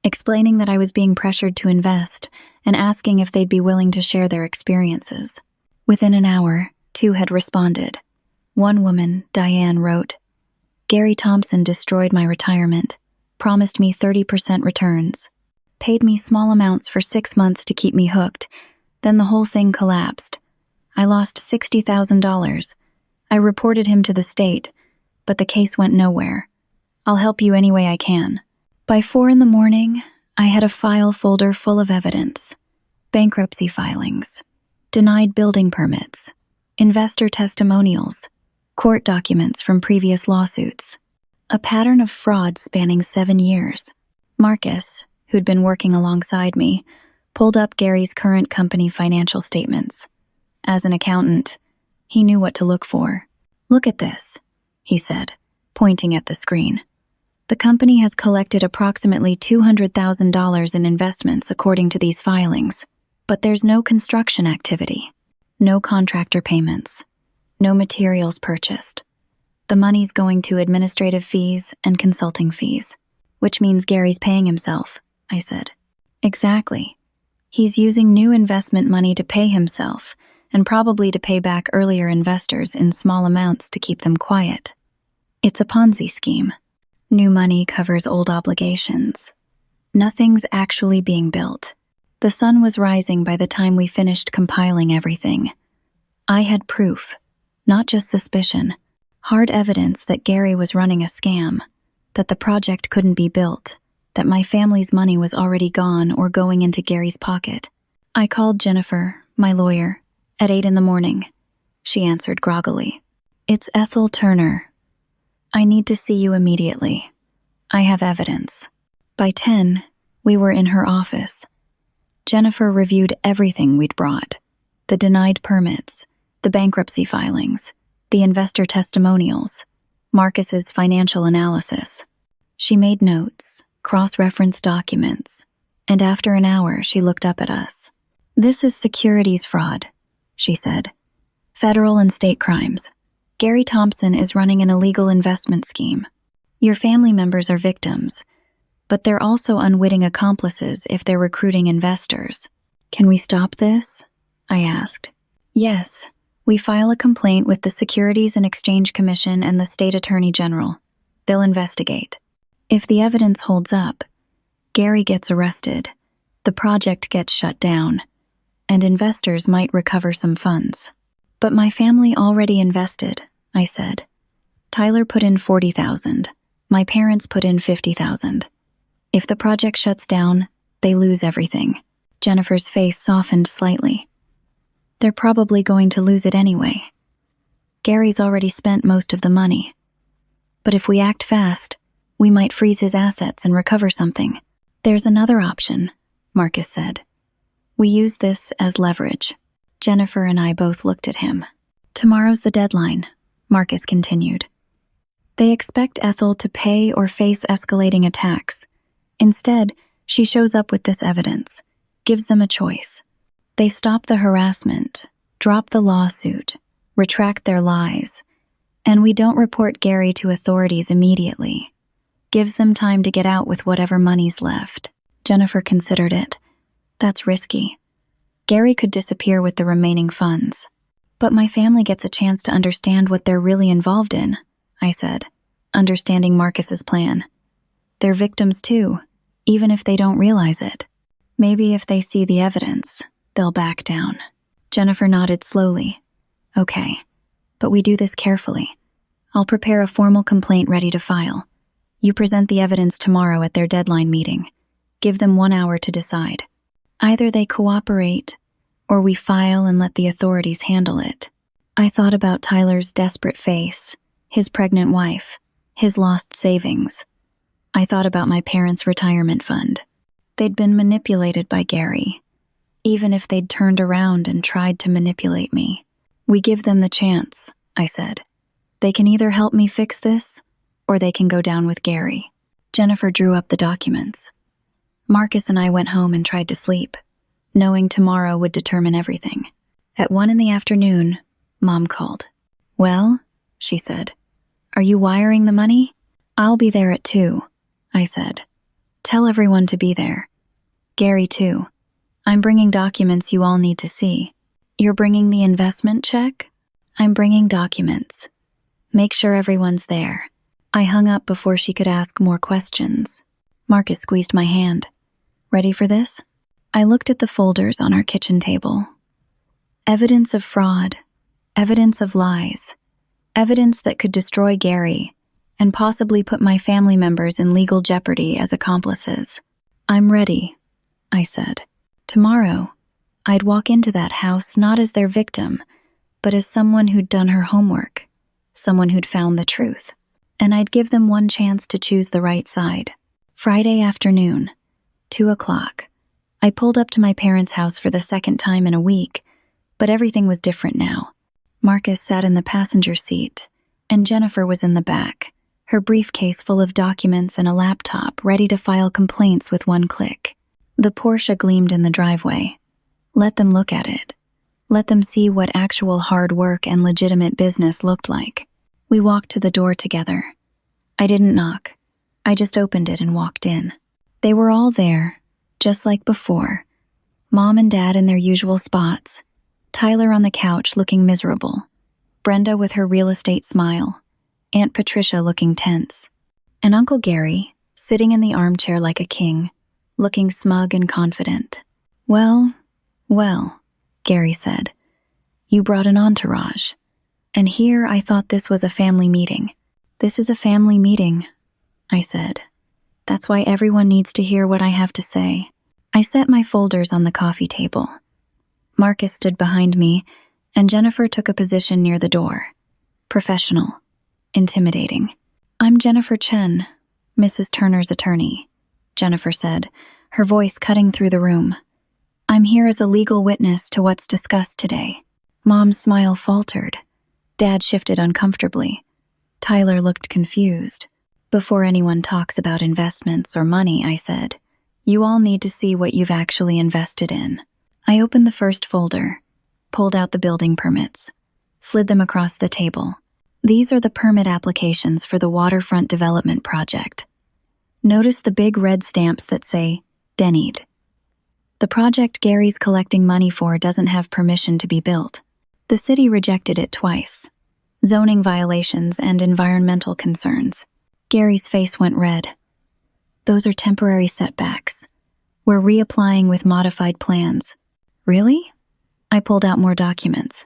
explaining that I was being pressured to invest and asking if they'd be willing to share their experiences. Within an hour, 2 had responded. One woman, Diane, wrote, "Gary Thompson destroyed my retirement, promised me 30% returns, paid me small amounts for 6 months to keep me hooked, then the whole thing collapsed. I lost $60,000. I reported him to the state, but the case went nowhere. I'll help you any way I can." By 4 in the morning, I had a file folder full of evidence. Bankruptcy filings, denied building permits, investor testimonials, court documents from previous lawsuits. A pattern of fraud spanning 7 years. Marcus, who'd been working alongside me, pulled up Gary's current company financial statements. As an accountant, he knew what to look for. "Look at this," he said, pointing at the screen. "The company has collected approximately $200,000 in investments according to these filings, but there's no construction activity, no contractor payments, no materials purchased. The money's going to administrative fees and consulting fees, which means Gary's paying himself," I said. "Exactly. He's using new investment money to pay himself and probably to pay back earlier investors in small amounts to keep them quiet. It's a Ponzi scheme. New money covers old obligations. Nothing's actually being built." The sun was rising by the time we finished compiling everything. I had proof, not just suspicion, hard evidence that Gary was running a scam, that the project couldn't be built, that my family's money was already gone or going into Gary's pocket. I called Jennifer, my lawyer, at 8 in the morning. She answered groggily. "It's Ethel Turner. I need to see you immediately. I have evidence." By 10, we were in her office. Jennifer reviewed everything we'd brought. The denied permits, the bankruptcy filings, the investor testimonials, Marcus's financial analysis. She made notes, cross-referenced documents, and after an hour she looked up at us. "This is securities fraud," she said. "Federal and state crimes. Gary Thompson is running an illegal investment scheme. Your family members are victims, but they're also unwitting accomplices if they're recruiting investors. Can we stop this?" I asked. "Yes. We file a complaint with the Securities and Exchange Commission and the State Attorney General. They'll investigate. If the evidence holds up, Gary gets arrested, the project gets shut down, and investors might recover some funds." "But my family already invested," I said. "Tyler put in $40,000. My parents put in $50,000. If the project shuts down, they lose everything." Jennifer's face softened slightly. "They're probably going to lose it anyway. Gary's already spent most of the money. But if we act fast, we might freeze his assets and recover something." "There's another option," Marcus said. "We use this as leverage." Jennifer and I both looked at him. "Tomorrow's the deadline," Marcus continued. "They expect Ethel to pay or face escalating attacks. Instead, she shows up with this evidence, gives them a choice. They stop the harassment, drop the lawsuit, retract their lies, and we don't report Gary to authorities immediately. Gives them time to get out with whatever money's left." Jennifer considered it. "That's risky. Gary could disappear with the remaining funds. But my family gets a chance to understand what they're really involved in," I said, understanding Marcus's plan. "They're victims too, even if they don't realize it. Maybe if they see the evidence, they'll back down." Jennifer nodded slowly. "Okay, but we do this carefully. I'll prepare a formal complaint ready to file. You present the evidence tomorrow at their deadline meeting. Give them 1 hour to decide. Either they cooperate, or we file and let the authorities handle it." I thought about Tyler's desperate face, his pregnant wife, his lost savings. I thought about my parents' retirement fund. They'd been manipulated by Gary, even if they'd turned around and tried to manipulate me. "We give them the chance," I said. They can either help me fix this, or they can go down with Gary. Jennifer drew up the documents. Marcus and I went home and tried to sleep, knowing tomorrow would determine everything. At 1 in the afternoon, Mom called. "Well," she said, "are you wiring the money?" "I'll be there at 2, I said. "Tell everyone to be there. Gary, too. I'm bringing documents you all need to see." "You're bringing the investment check?" "I'm bringing documents. Make sure everyone's there." I hung up before she could ask more questions. Marcus squeezed my hand. "Ready for this?" I looked at the folders on our kitchen table. Evidence of fraud, evidence of lies, evidence that could destroy Gary and possibly put my family members in legal jeopardy as accomplices. "I'm ready," I said. Tomorrow, I'd walk into that house not as their victim, but as someone who'd done her homework, someone who'd found the truth. And I'd give them one chance to choose the right side. Friday afternoon, 2 o'clock. I pulled up to my parents' house for the second time in a week, but everything was different now. Marcus sat in the passenger seat, and Jennifer was in the back, her briefcase full of documents and a laptop ready to file complaints with one click. The Porsche gleamed in the driveway. Let them look at it. Let them see what actual hard work and legitimate business looked like. We walked to the door together. I didn't knock. I just opened it and walked in. They were all there, just like before. Mom and Dad in their usual spots. Tyler on the couch looking miserable. Brenda with her real estate smile. Aunt Patricia looking tense. And Uncle Gary, sitting in the armchair like a king, looking smug and confident. Well, Gary said. "You brought an entourage. And here I thought this was a family meeting." "This is a family meeting," I said. "That's why everyone needs to hear what I have to say." I set my folders on the coffee table. Marcus stood behind me, and Jennifer took a position near the door. Professional. Intimidating. "I'm Jennifer Chen, Mrs. Turner's attorney," Jennifer said, her voice cutting through the room. "I'm here as a legal witness to what's discussed today." Mom's smile faltered. Dad shifted uncomfortably. Tyler looked confused. "Before anyone talks about investments or money," I said, "you all need to see what you've actually invested in." I opened the first folder, pulled out the building permits, slid them across the table. "These are the permit applications for the waterfront development project. Notice the big red stamps that say, Denied. The project Gary's collecting money for doesn't have permission to be built. The city rejected it twice. Zoning violations and environmental concerns." Gary's face went red. "Those are temporary setbacks. We're reapplying with modified plans." "Really?" I pulled out more documents.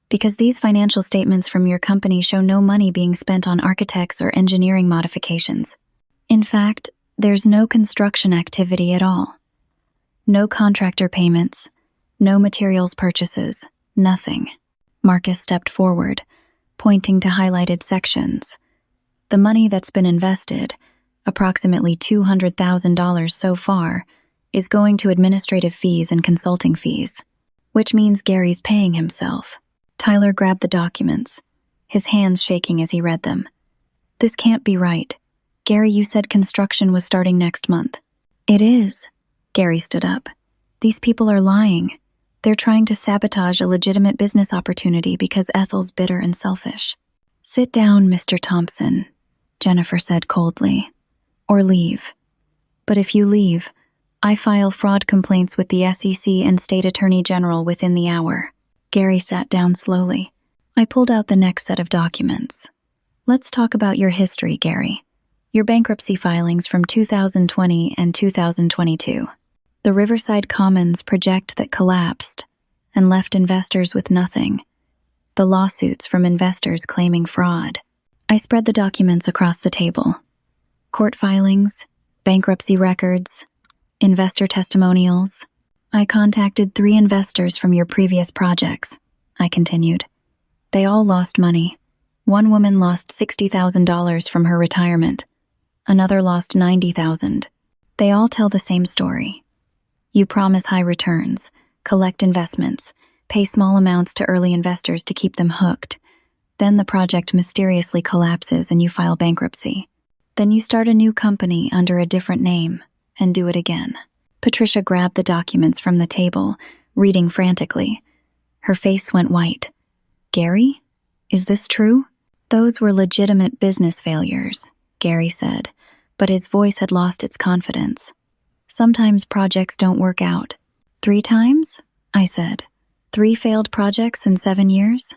"Because these financial statements from your company show no money being spent on architects or engineering modifications. In fact, there's no construction activity at all. No contractor payments, no materials purchases, nothing." Marcus stepped forward, pointing to highlighted sections. "The money that's been invested, approximately $200,000 so far, is going to administrative fees and consulting fees, which means Gary's paying himself." Tyler grabbed the documents, his hands shaking as he read them. "This can't be right. Gary, you said construction was starting next month." "It is." Gary stood up. "These people are lying. They're trying to sabotage a legitimate business opportunity because Ethel's bitter and selfish." "Sit down, Mr. Thompson," Jennifer said coldly. "Or leave. But if you leave, I file fraud complaints with the SEC and State Attorney General within the hour." Gary sat down slowly. I pulled out the next set of documents. "Let's talk about your history, Gary. Your bankruptcy filings from 2020 and 2022. The Riverside Commons project that collapsed and left investors with nothing. The lawsuits from investors claiming fraud." I spread the documents across the table. Court filings, bankruptcy records, investor testimonials. "I contacted 3 investors from your previous projects," I continued. "They all lost money. One woman lost $60,000 from her retirement. Another lost $90,000. They all tell the same story. You promise high returns, collect investments, pay small amounts to early investors to keep them hooked, Then the project mysteriously collapses and you file bankruptcy. Then you start a new company under a different name and do it again. Patricia grabbed the documents from the table, reading frantically. Her face went white. Gary? Is this true? Those were legitimate business failures, Gary said, but his voice had lost its confidence. Sometimes projects don't work out. 3 times? I said. 3 failed projects in 7 years?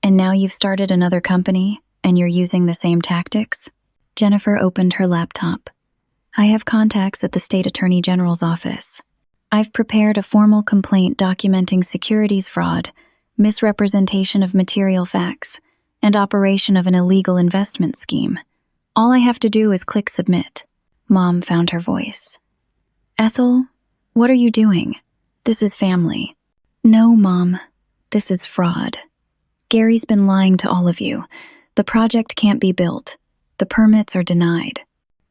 And now you've started another company, and you're using the same tactics? Jennifer opened her laptop. I have contacts at the State Attorney General's office. I've prepared a formal complaint documenting securities fraud, misrepresentation of material facts, and operation of an illegal investment scheme. All I have to do is click submit. Mom found her voice. Ethel, what are you doing? This is family. No, Mom. This is fraud. Gary's been lying to all of you. The project can't be built. The permits are denied.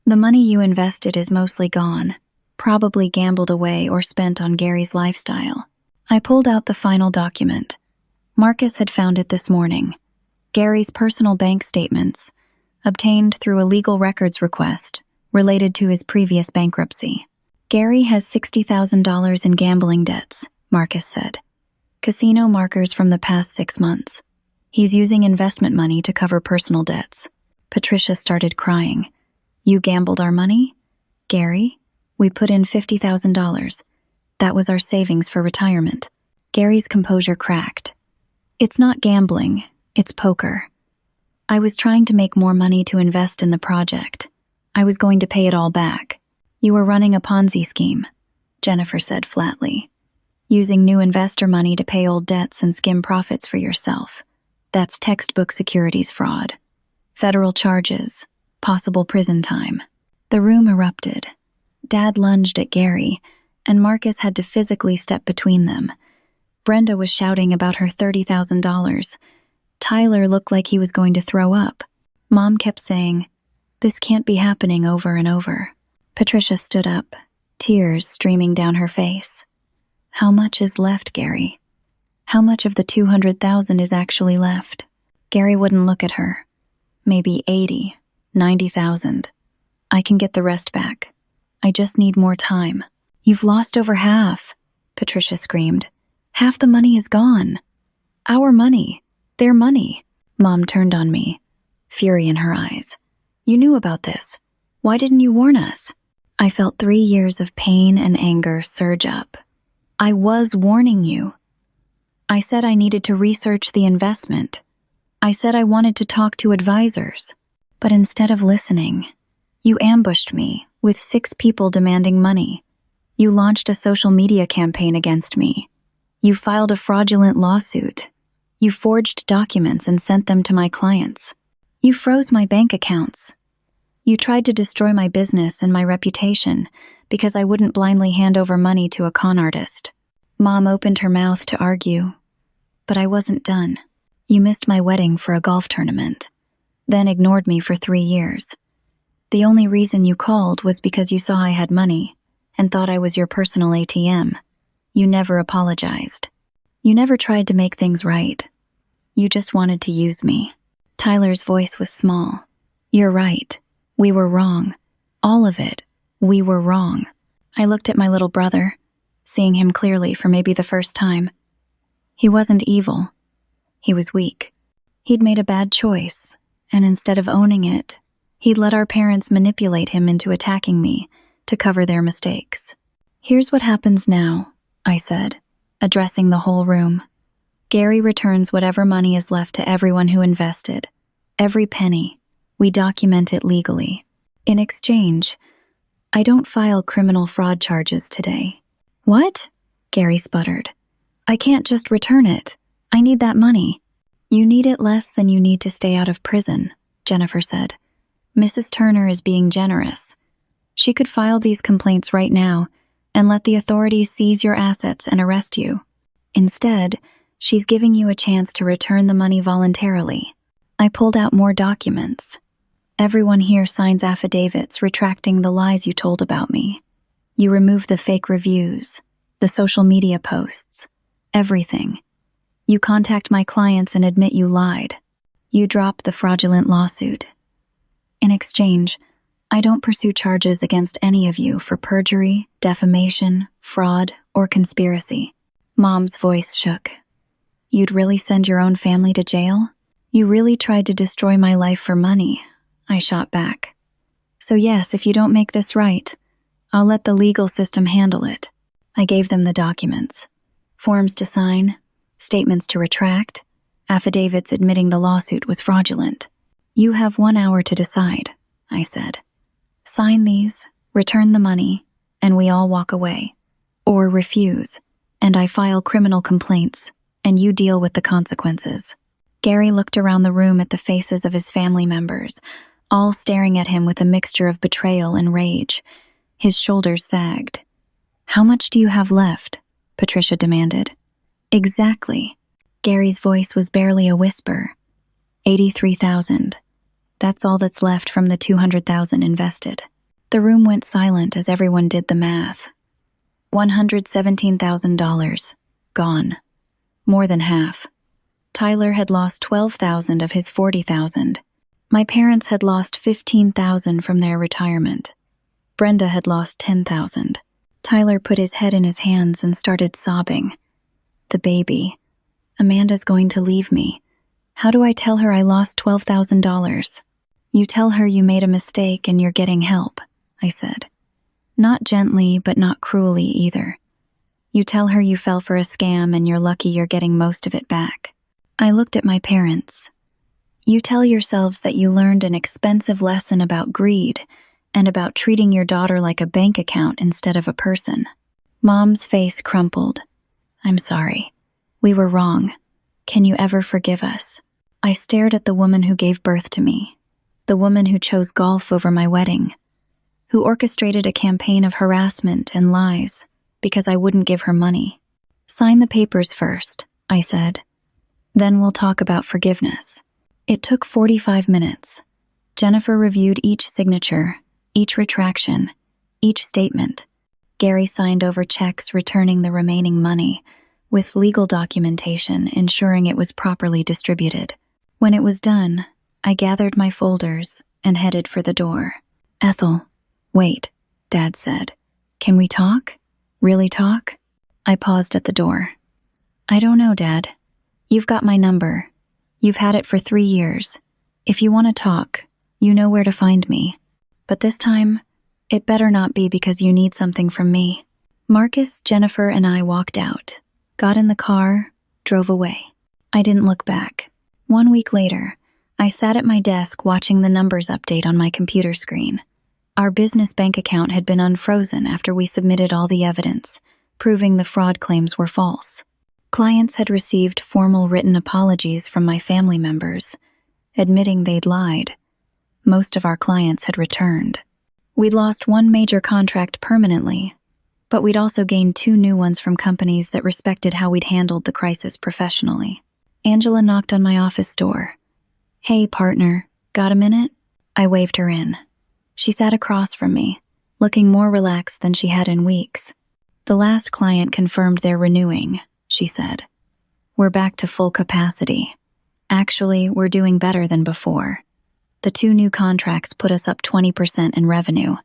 The money you invested is mostly gone, probably gambled away or spent on Gary's lifestyle. I pulled out the final document. Marcus had found it this morning. Gary's personal bank statements, obtained through a legal records request related to his previous bankruptcy. Gary has $60,000 in gambling debts, Marcus said. Casino markers from the past 6 months. He's using investment money to cover personal debts. Patricia started crying. You gambled our money? Gary, we put in $50,000. That was our savings for retirement. Gary's composure cracked. It's not gambling, it's poker. I was trying to make more money to invest in the project. I was going to pay it all back. You were running a Ponzi scheme, Jennifer said flatly. Using new investor money to pay old debts and skim profits for yourself. That's textbook securities fraud. Federal charges, possible prison time. The room erupted. Dad lunged at Gary, and Marcus had to physically step between them. Brenda was shouting about her $30,000. Tyler looked like he was going to throw up. Mom kept saying, "This can't be happening," over and over. Patricia stood up, tears streaming down her face. How much is left, Gary? How much of the $200,000 is actually left? Gary wouldn't look at her. Maybe 80, 90,000. I can get the rest back. I just need more time. You've lost over half, Patricia screamed. Half the money is gone. Our money. Their money. Mom turned on me, fury in her eyes. You knew about this. Why didn't you warn us? I felt 3 years of pain and anger surge up. I was warning you. I said I needed to research the investment. I said I wanted to talk to advisors. But instead of listening, you ambushed me with 6 people demanding money. You launched a social media campaign against me. You filed a fraudulent lawsuit. You forged documents and sent them to my clients. You froze my bank accounts. You tried to destroy my business and my reputation because I wouldn't blindly hand over money to a con artist. Mom opened her mouth to argue, but I wasn't done. You missed my wedding for a golf tournament, then ignored me for 3 years. The only reason you called was because you saw I had money and thought I was your personal ATM. You never apologized. You never tried to make things right. You just wanted to use me. Tyler's voice was small. You're right. We were wrong. All of it. We were wrong. I looked at my little brother, seeing him clearly for maybe the first time. He wasn't evil. He was weak. He'd made a bad choice, and instead of owning it, he'd let our parents manipulate him into attacking me to cover their mistakes. Here's what happens now, I said, addressing the whole room. Gary returns whatever money is left to everyone who invested. Every penny. We document it legally. In exchange, I don't file criminal fraud charges today. What? Gary sputtered. I can't just return it. I need that money. You need it less than you need to stay out of prison, Jennifer said. Mrs. Turner is being generous. She could file these complaints right now and let the authorities seize your assets and arrest you. Instead, she's giving you a chance to return the money voluntarily. I pulled out more documents. Everyone here signs affidavits retracting the lies you told about me. You remove the fake reviews, the social media posts, everything. You contact my clients and admit you lied. You drop the fraudulent lawsuit. In exchange, I don't pursue charges against any of you for perjury, defamation, fraud, or conspiracy. Mom's voice shook. You'd really send your own family to jail? You really tried to destroy my life for money, I shot back. So yes, if you don't make this right, I'll let the legal system handle it. I gave them the documents. Forms to sign, statements to retract, affidavits admitting the lawsuit was fraudulent. You have 1 hour to decide, I said. Sign these, return the money, and we all walk away. Or refuse, and I file criminal complaints, and you deal with the consequences. Gary looked around the room at the faces of his family members, all staring at him with a mixture of betrayal and rage. His shoulders sagged. How much do you have left? Patricia demanded. Exactly. Gary's voice was barely a whisper. 83,000. That's all that's left from the 200,000 invested. The room went silent as everyone did the math. $117,000. Gone. More than half. Tyler had lost 12,000 of his 40,000. My parents had lost 15,000 from their retirement. Brenda had lost 10,000. Tyler put his head in his hands and started sobbing. The baby. Amanda's going to leave me. How do I tell her I lost $12,000? You tell her you made a mistake and you're getting help, I said. Not gently, but not cruelly either. You tell her you fell for a scam and you're lucky you're getting most of it back. I looked at my parents. You tell yourselves that you learned an expensive lesson about greed and about treating your daughter like a bank account instead of a person. Mom's face crumpled. I'm sorry. We were wrong. Can you ever forgive us? I stared at the woman who gave birth to me, the woman who chose golf over my wedding, who orchestrated a campaign of harassment and lies because I wouldn't give her money. Sign the papers first, I said. Then we'll talk about forgiveness. It took 45 minutes. Jennifer reviewed each signature, each retraction, each statement. Gary signed over checks returning the remaining money, with legal documentation ensuring it was properly distributed. When it was done, I gathered my folders and headed for the door. Ethel, wait, Dad said. Can we talk? Really talk? I paused at the door. I don't know, Dad. You've got my number. You've had it for 3 years. If you want to talk, you know where to find me. But this time, it better not be because you need something from me. Marcus, Jennifer, and I walked out, got in the car, drove away. I didn't look back. 1 week later, I sat at my desk watching the numbers update on my computer screen. Our business bank account had been unfrozen after we submitted all the evidence, proving the fraud claims were false. Clients had received formal written apologies from my family members, admitting they'd lied. Most of our clients had returned. We'd lost one major contract permanently, but we'd also gained 2 new ones from companies that respected how we'd handled the crisis professionally. Angela knocked on my office door. Hey, partner, got a minute? I waved her in. She sat across from me, looking more relaxed than she had in weeks. The last client confirmed they're renewing, she said. We're back to full capacity. Actually, we're doing better than before. The 2 new contracts put us up 20% in revenue.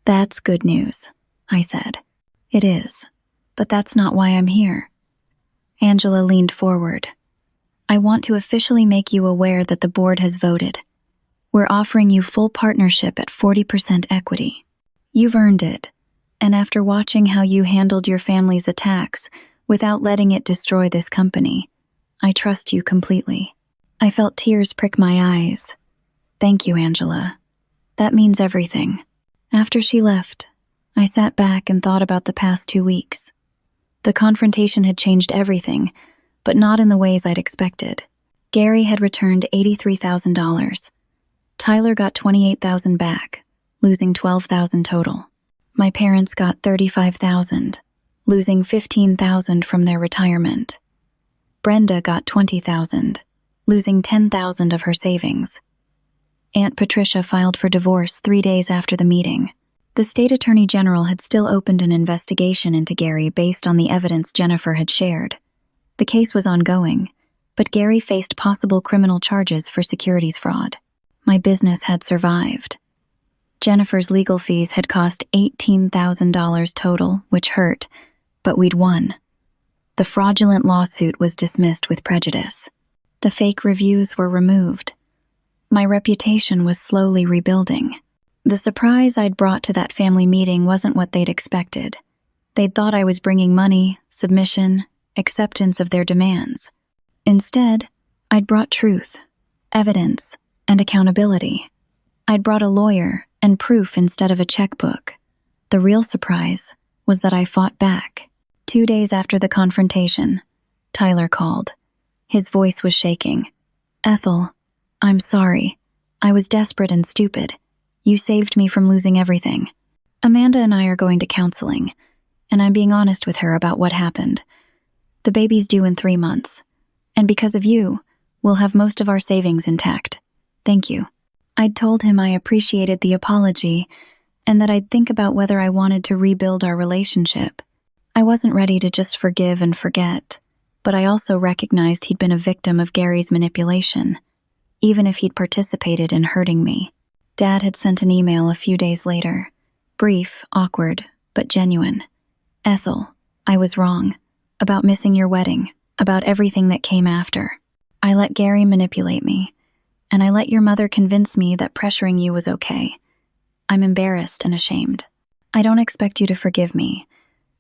That's good news, I said. It is, but that's not why I'm here. Angela leaned forward. I want to officially make you aware that the board has voted. We're offering you full partnership at 40% equity. You've earned it, and after watching how you handled your family's attacks without letting it destroy this company, I trust you completely. I felt tears prick my eyes. Thank you, Angela. That means everything. After she left, I sat back and thought about the past 2 weeks. The confrontation had changed everything, but not in the ways I'd expected. Gary had returned $83,000. Tyler got $28,000 back, losing $12,000 total. My parents got $35,000, losing $15,000 from their retirement. Brenda got $20,000, losing $10,000 of her savings. Aunt Patricia filed for divorce 3 days after the meeting. The state attorney general had still opened an investigation into Gary based on the evidence Jennifer had shared. The case was ongoing, but Gary faced possible criminal charges for securities fraud. My business had survived. Jennifer's legal fees had cost $18,000 total, which hurt, but we'd won. The fraudulent lawsuit was dismissed with prejudice. The fake reviews were removed. My reputation was slowly rebuilding. The surprise I'd brought to that family meeting wasn't what they'd expected. They'd thought I was bringing money, submission, acceptance of their demands. Instead, I'd brought truth, evidence, and accountability. I'd brought a lawyer and proof instead of a checkbook. The real surprise was that I fought back. 2 days after the confrontation, Tyler called. His voice was shaking. "Ethel, I'm sorry. I was desperate and stupid. You saved me from losing everything. Amanda and I are going to counseling, and I'm being honest with her about what happened. The baby's due in 3 months, and because of you, we'll have most of our savings intact. Thank you." I'd told him I appreciated the apology and that I'd think about whether I wanted to rebuild our relationship. I wasn't ready to just forgive and forget, but I also recognized he'd been a victim of Gary's manipulation, even if he'd participated in hurting me. Dad had sent an email a few days later. Brief, awkward, but genuine. "Ethel, I was wrong. About missing your wedding. About everything that came after. I let Gary manipulate me, and I let your mother convince me that pressuring you was okay. I'm embarrassed and ashamed. I don't expect you to forgive me,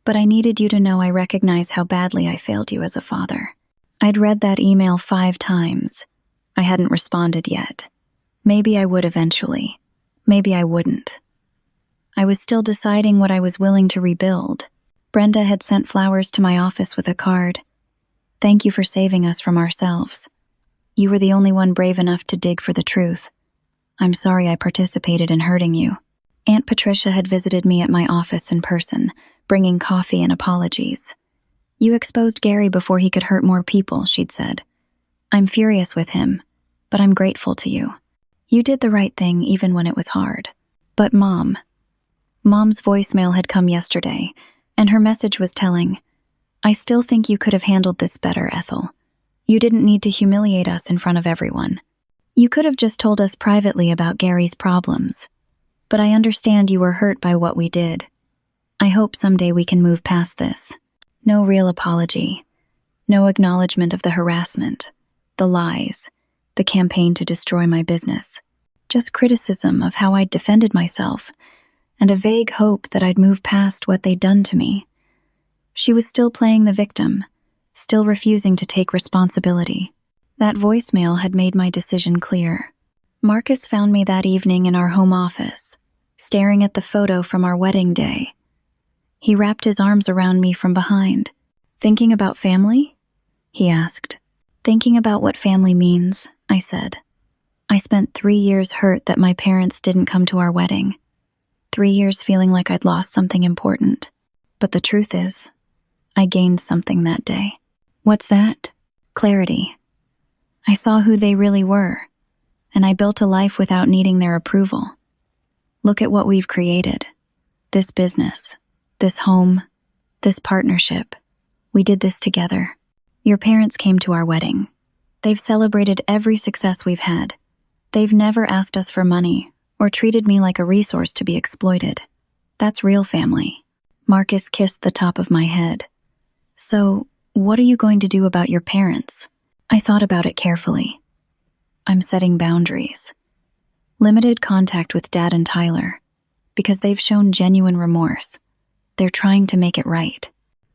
but I needed you to know I recognize how badly I failed you as a father." I'd read that email 5 times. I hadn't responded yet. Maybe I would eventually. Maybe I wouldn't. I was still deciding what I was willing to rebuild. Brenda had sent flowers to my office with a card. "Thank you for saving us from ourselves. You were the only one brave enough to dig for the truth. I'm sorry I participated in hurting you." Aunt Patricia had visited me at my office in person, bringing coffee and apologies. "You exposed Gary before he could hurt more people," she'd said. "I'm furious with him, but I'm grateful to you. You did the right thing even when it was hard." But Mom's voicemail had come yesterday, and her message was telling, "I still think you could have handled this better, Ethel. You didn't need to humiliate us in front of everyone. You could have just told us privately about Gary's problems. But I understand you were hurt by what we did. I hope someday we can move past this." No real apology. No acknowledgement of the harassment, the lies, the campaign to destroy my business. Just criticism of how I'd defended myself, and a vague hope that I'd move past what they'd done to me. She was still playing the victim, still refusing to take responsibility. That voicemail had made my decision clear. Marcus found me that evening in our home office, staring at the photo from our wedding day. He wrapped his arms around me from behind. "Thinking about family?" he asked. "Thinking about what family means," I said. I spent 3 years hurt that my parents didn't come to our wedding. 3 years feeling like I'd lost something important. But the truth is, I gained something that day. "What's that?" "Clarity. I saw who they really were, and I built a life without needing their approval. Look at what we've created. This business, this home, this partnership. We did this together. Your parents came to our wedding. They've celebrated every success we've had. They've never asked us for money or treated me like a resource to be exploited. That's real family." Marcus kissed the top of my head. "So, what are you going to do about your parents?" I thought about it carefully. I'm setting boundaries. Limited contact with Dad and Tyler, because they've shown genuine remorse. They're trying to make it right.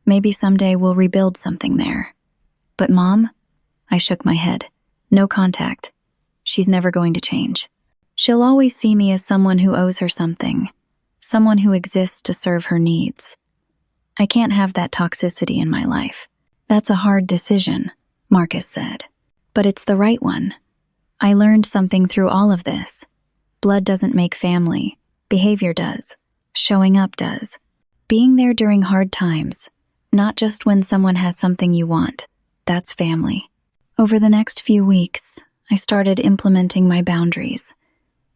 Maybe someday we'll rebuild something there. But Mom? I shook my head. No contact. She's never going to change. She'll always see me as someone who owes her something, someone who exists to serve her needs. I can't have that toxicity in my life. "That's a hard decision," Marcus said. "But it's the right one. I learned something through all of this. Blood doesn't make family. Behavior does. Showing up does. Being there during hard times, not just when someone has something you want. That's family." Over the next few weeks, I started implementing my boundaries.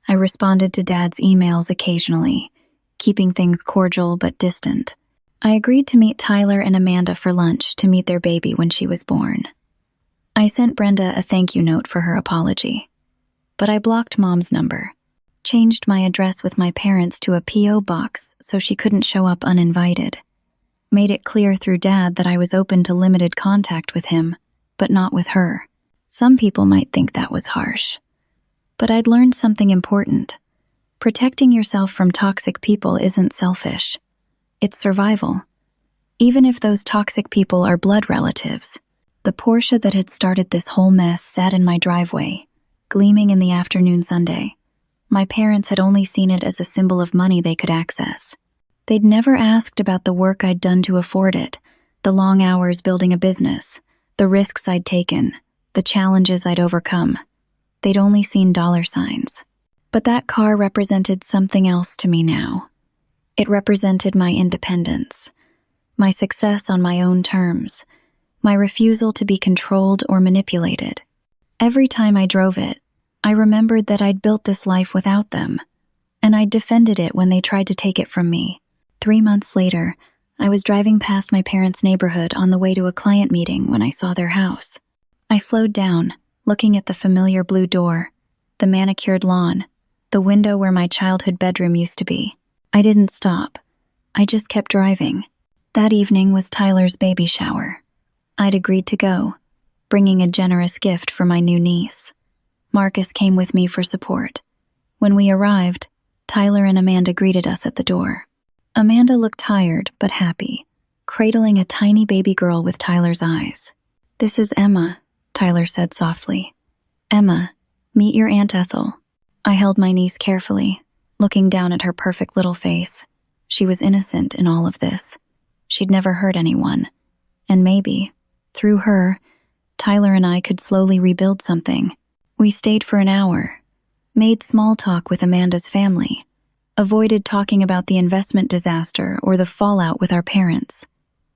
I responded to Dad's emails occasionally, keeping things cordial but distant. I agreed to meet Tyler and Amanda for lunch to meet their baby when she was born. I sent Brenda a thank you note for her apology. But I blocked Mom's number, changed my address with my parents to a P.O. box so she couldn't show up uninvited, made it clear through Dad that I was open to limited contact with him, but not with her. Some people might think that was harsh. But I'd learned something important. Protecting yourself from toxic people isn't selfish. It's survival. Even if those toxic people are blood relatives. The Porsche that had started this whole mess sat in my driveway, gleaming in the afternoon Sunday. My parents had only seen it as a symbol of money they could access. They'd never asked about the work I'd done to afford it, the long hours building a business, the risks I'd taken, the challenges I'd overcome. They'd only seen dollar signs. But that car represented something else to me now. It represented my independence, my success on my own terms, my refusal to be controlled or manipulated. Every time I drove it, I remembered that I'd built this life without them, and I'd defended it when they tried to take it from me. 3 months later, I was driving past my parents' neighborhood on the way to a client meeting when I saw their house. I slowed down, looking at the familiar blue door, the manicured lawn, the window where my childhood bedroom used to be. I didn't stop. I just kept driving. That evening was Tyler's baby shower. I'd agreed to go, bringing a generous gift for my new niece. Marcus came with me for support. When we arrived, Tyler and Amanda greeted us at the door. Amanda looked tired but happy, cradling a tiny baby girl with Tyler's eyes. "This is Emma," Tyler said softly. "Emma, meet your Aunt Ethel." I held my niece carefully, looking down at her perfect little face. She was innocent in all of this. She'd never hurt anyone. And maybe, through her, Tyler and I could slowly rebuild something. We stayed for an hour, made small talk with Amanda's family, avoided talking about the investment disaster or the fallout with our parents,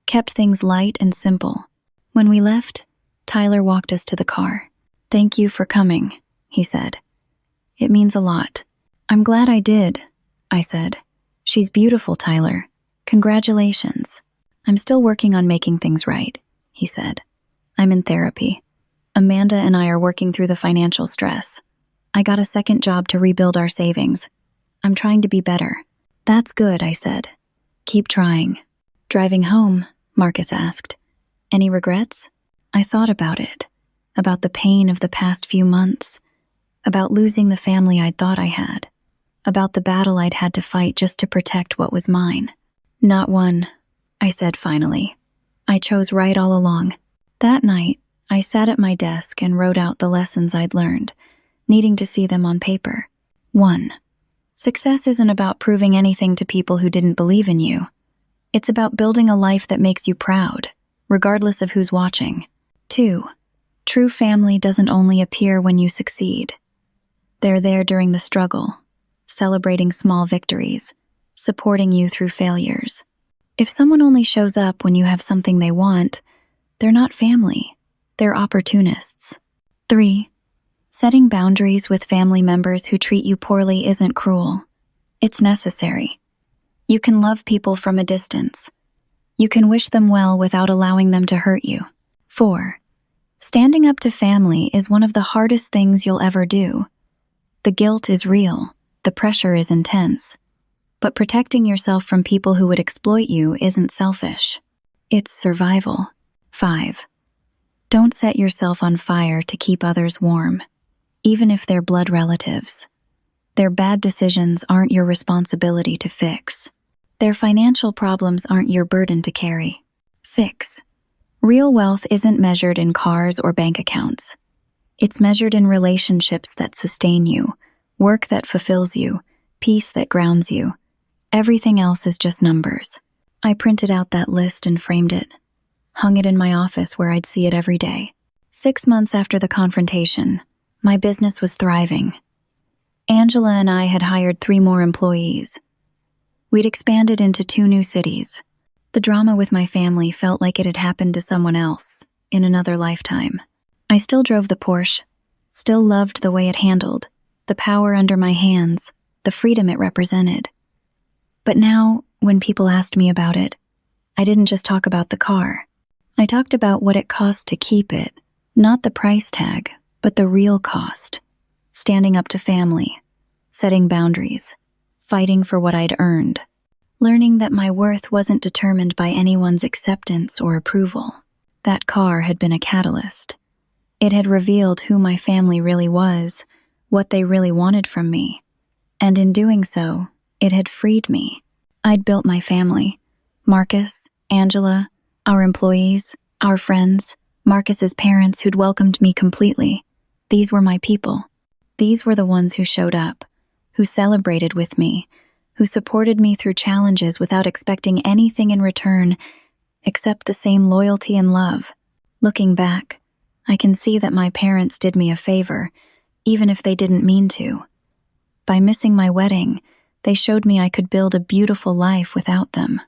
kept things light and simple. When we left, Tyler walked us to the car. "Thank you for coming," he said. "It means a lot." "I'm glad I did," I said. "She's beautiful, Tyler. Congratulations." "I'm still working on making things right," he said. "I'm in therapy. Amanda and I are working through the financial stress. I got a second job to rebuild our savings. I'm trying to be better." "That's good," I said. "Keep trying." Driving home, Marcus asked, "Any regrets?" I thought about it, about the pain of the past few months, about losing the family I'd thought I had, about the battle I'd had to fight just to protect what was mine. "Not one," I said finally. "I chose right all along." That night, I sat at my desk and wrote out the lessons I'd learned, needing to see them on paper. 1. Success isn't about proving anything to people who didn't believe in you. It's about building a life that makes you proud, regardless of who's watching. 2. True family doesn't only appear when you succeed. They're there during the struggle, celebrating small victories, supporting you through failures. If someone only shows up when you have something they want, they're not family, they're opportunists. 3. Setting boundaries with family members who treat you poorly isn't cruel. It's necessary. You can love people from a distance. You can wish them well without allowing them to hurt you. 4. Standing up to family is one of the hardest things you'll ever do. The guilt is real, the pressure is intense. But protecting yourself from people who would exploit you isn't selfish. It's survival. 5. Don't set yourself on fire to keep others warm, even if they're blood relatives. Their bad decisions aren't your responsibility to fix. Their financial problems aren't your burden to carry. 6. Real wealth isn't measured in cars or bank accounts. It's measured in relationships that sustain you, work that fulfills you, peace that grounds you. Everything else is just numbers. I printed out that list and framed it, hung it in my office where I'd see it every day. 6 months after the confrontation, my business was thriving. Angela and I had hired 3 more employees. We'd expanded into 2 new cities. The drama with my family felt like it had happened to someone else, in another lifetime. I still drove the Porsche, still loved the way it handled, the power under my hands, the freedom it represented. But now, when people asked me about it, I didn't just talk about the car. I talked about what it cost to keep it, Not the price tag, but the real cost. Standing up to family, setting boundaries, fighting for what I'd earned, learning that my worth wasn't determined by anyone's acceptance or approval. That car had been a catalyst. It had revealed who my family really was, what they really wanted from me, and in doing so, it had freed me. I'd built my family. Marcus, Angela, our employees, our friends, Marcus's parents who'd welcomed me completely. These were my people. These were the ones who showed up, who celebrated with me, who supported me through challenges without expecting anything in return except the same loyalty and love. Looking back, I can see that my parents did me a favor, even if they didn't mean to. By missing my wedding, they showed me I could build a beautiful life without them.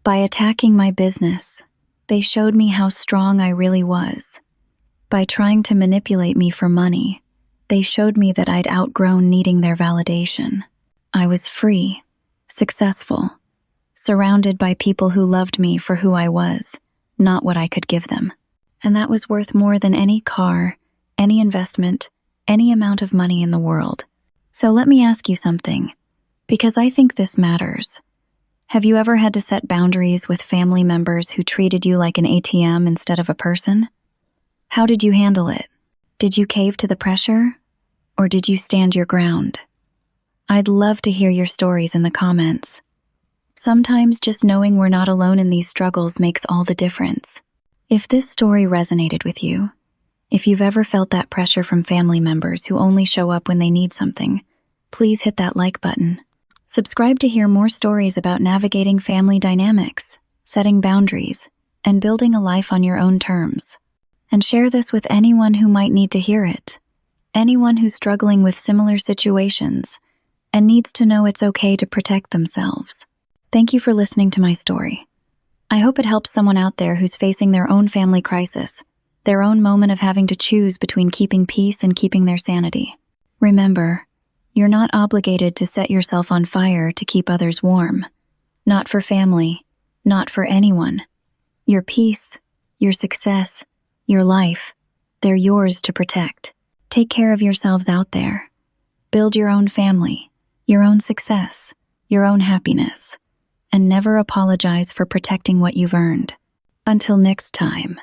By attacking my business, they showed me how strong I really was. By trying to manipulate me for money, they showed me that I'd outgrown needing their validation. I was free, successful, surrounded by people who loved me for who I was, not what I could give them. And that was worth more than any car, any investment, any amount of money in the world. So let me ask you something, because I think this matters. Have you ever had to set boundaries with family members who treated you like an ATM instead of a person? How did you handle it? Did you cave to the pressure? Or did you stand your ground? I'd love to hear your stories in the comments. Sometimes just knowing we're not alone in these struggles makes all the difference. If this story resonated with you, if you've ever felt that pressure from family members who only show up when they need something, please hit that like button. Subscribe to hear more stories about navigating family dynamics, setting boundaries, and building a life on your own terms. And share this with anyone who might need to hear it. Anyone who's struggling with similar situations and needs to know it's okay to protect themselves. Thank you for listening to my story. I hope it helps someone out there who's facing their own family crisis, their own moment of having to choose between keeping peace and keeping their sanity. Remember, you're not obligated to set yourself on fire to keep others warm. Not for family, not for anyone. Your peace, your success, your life, they're yours to protect. Take care of yourselves out there. Build your own family, your own success, your own happiness, and never apologize for protecting what you've earned. Until next time.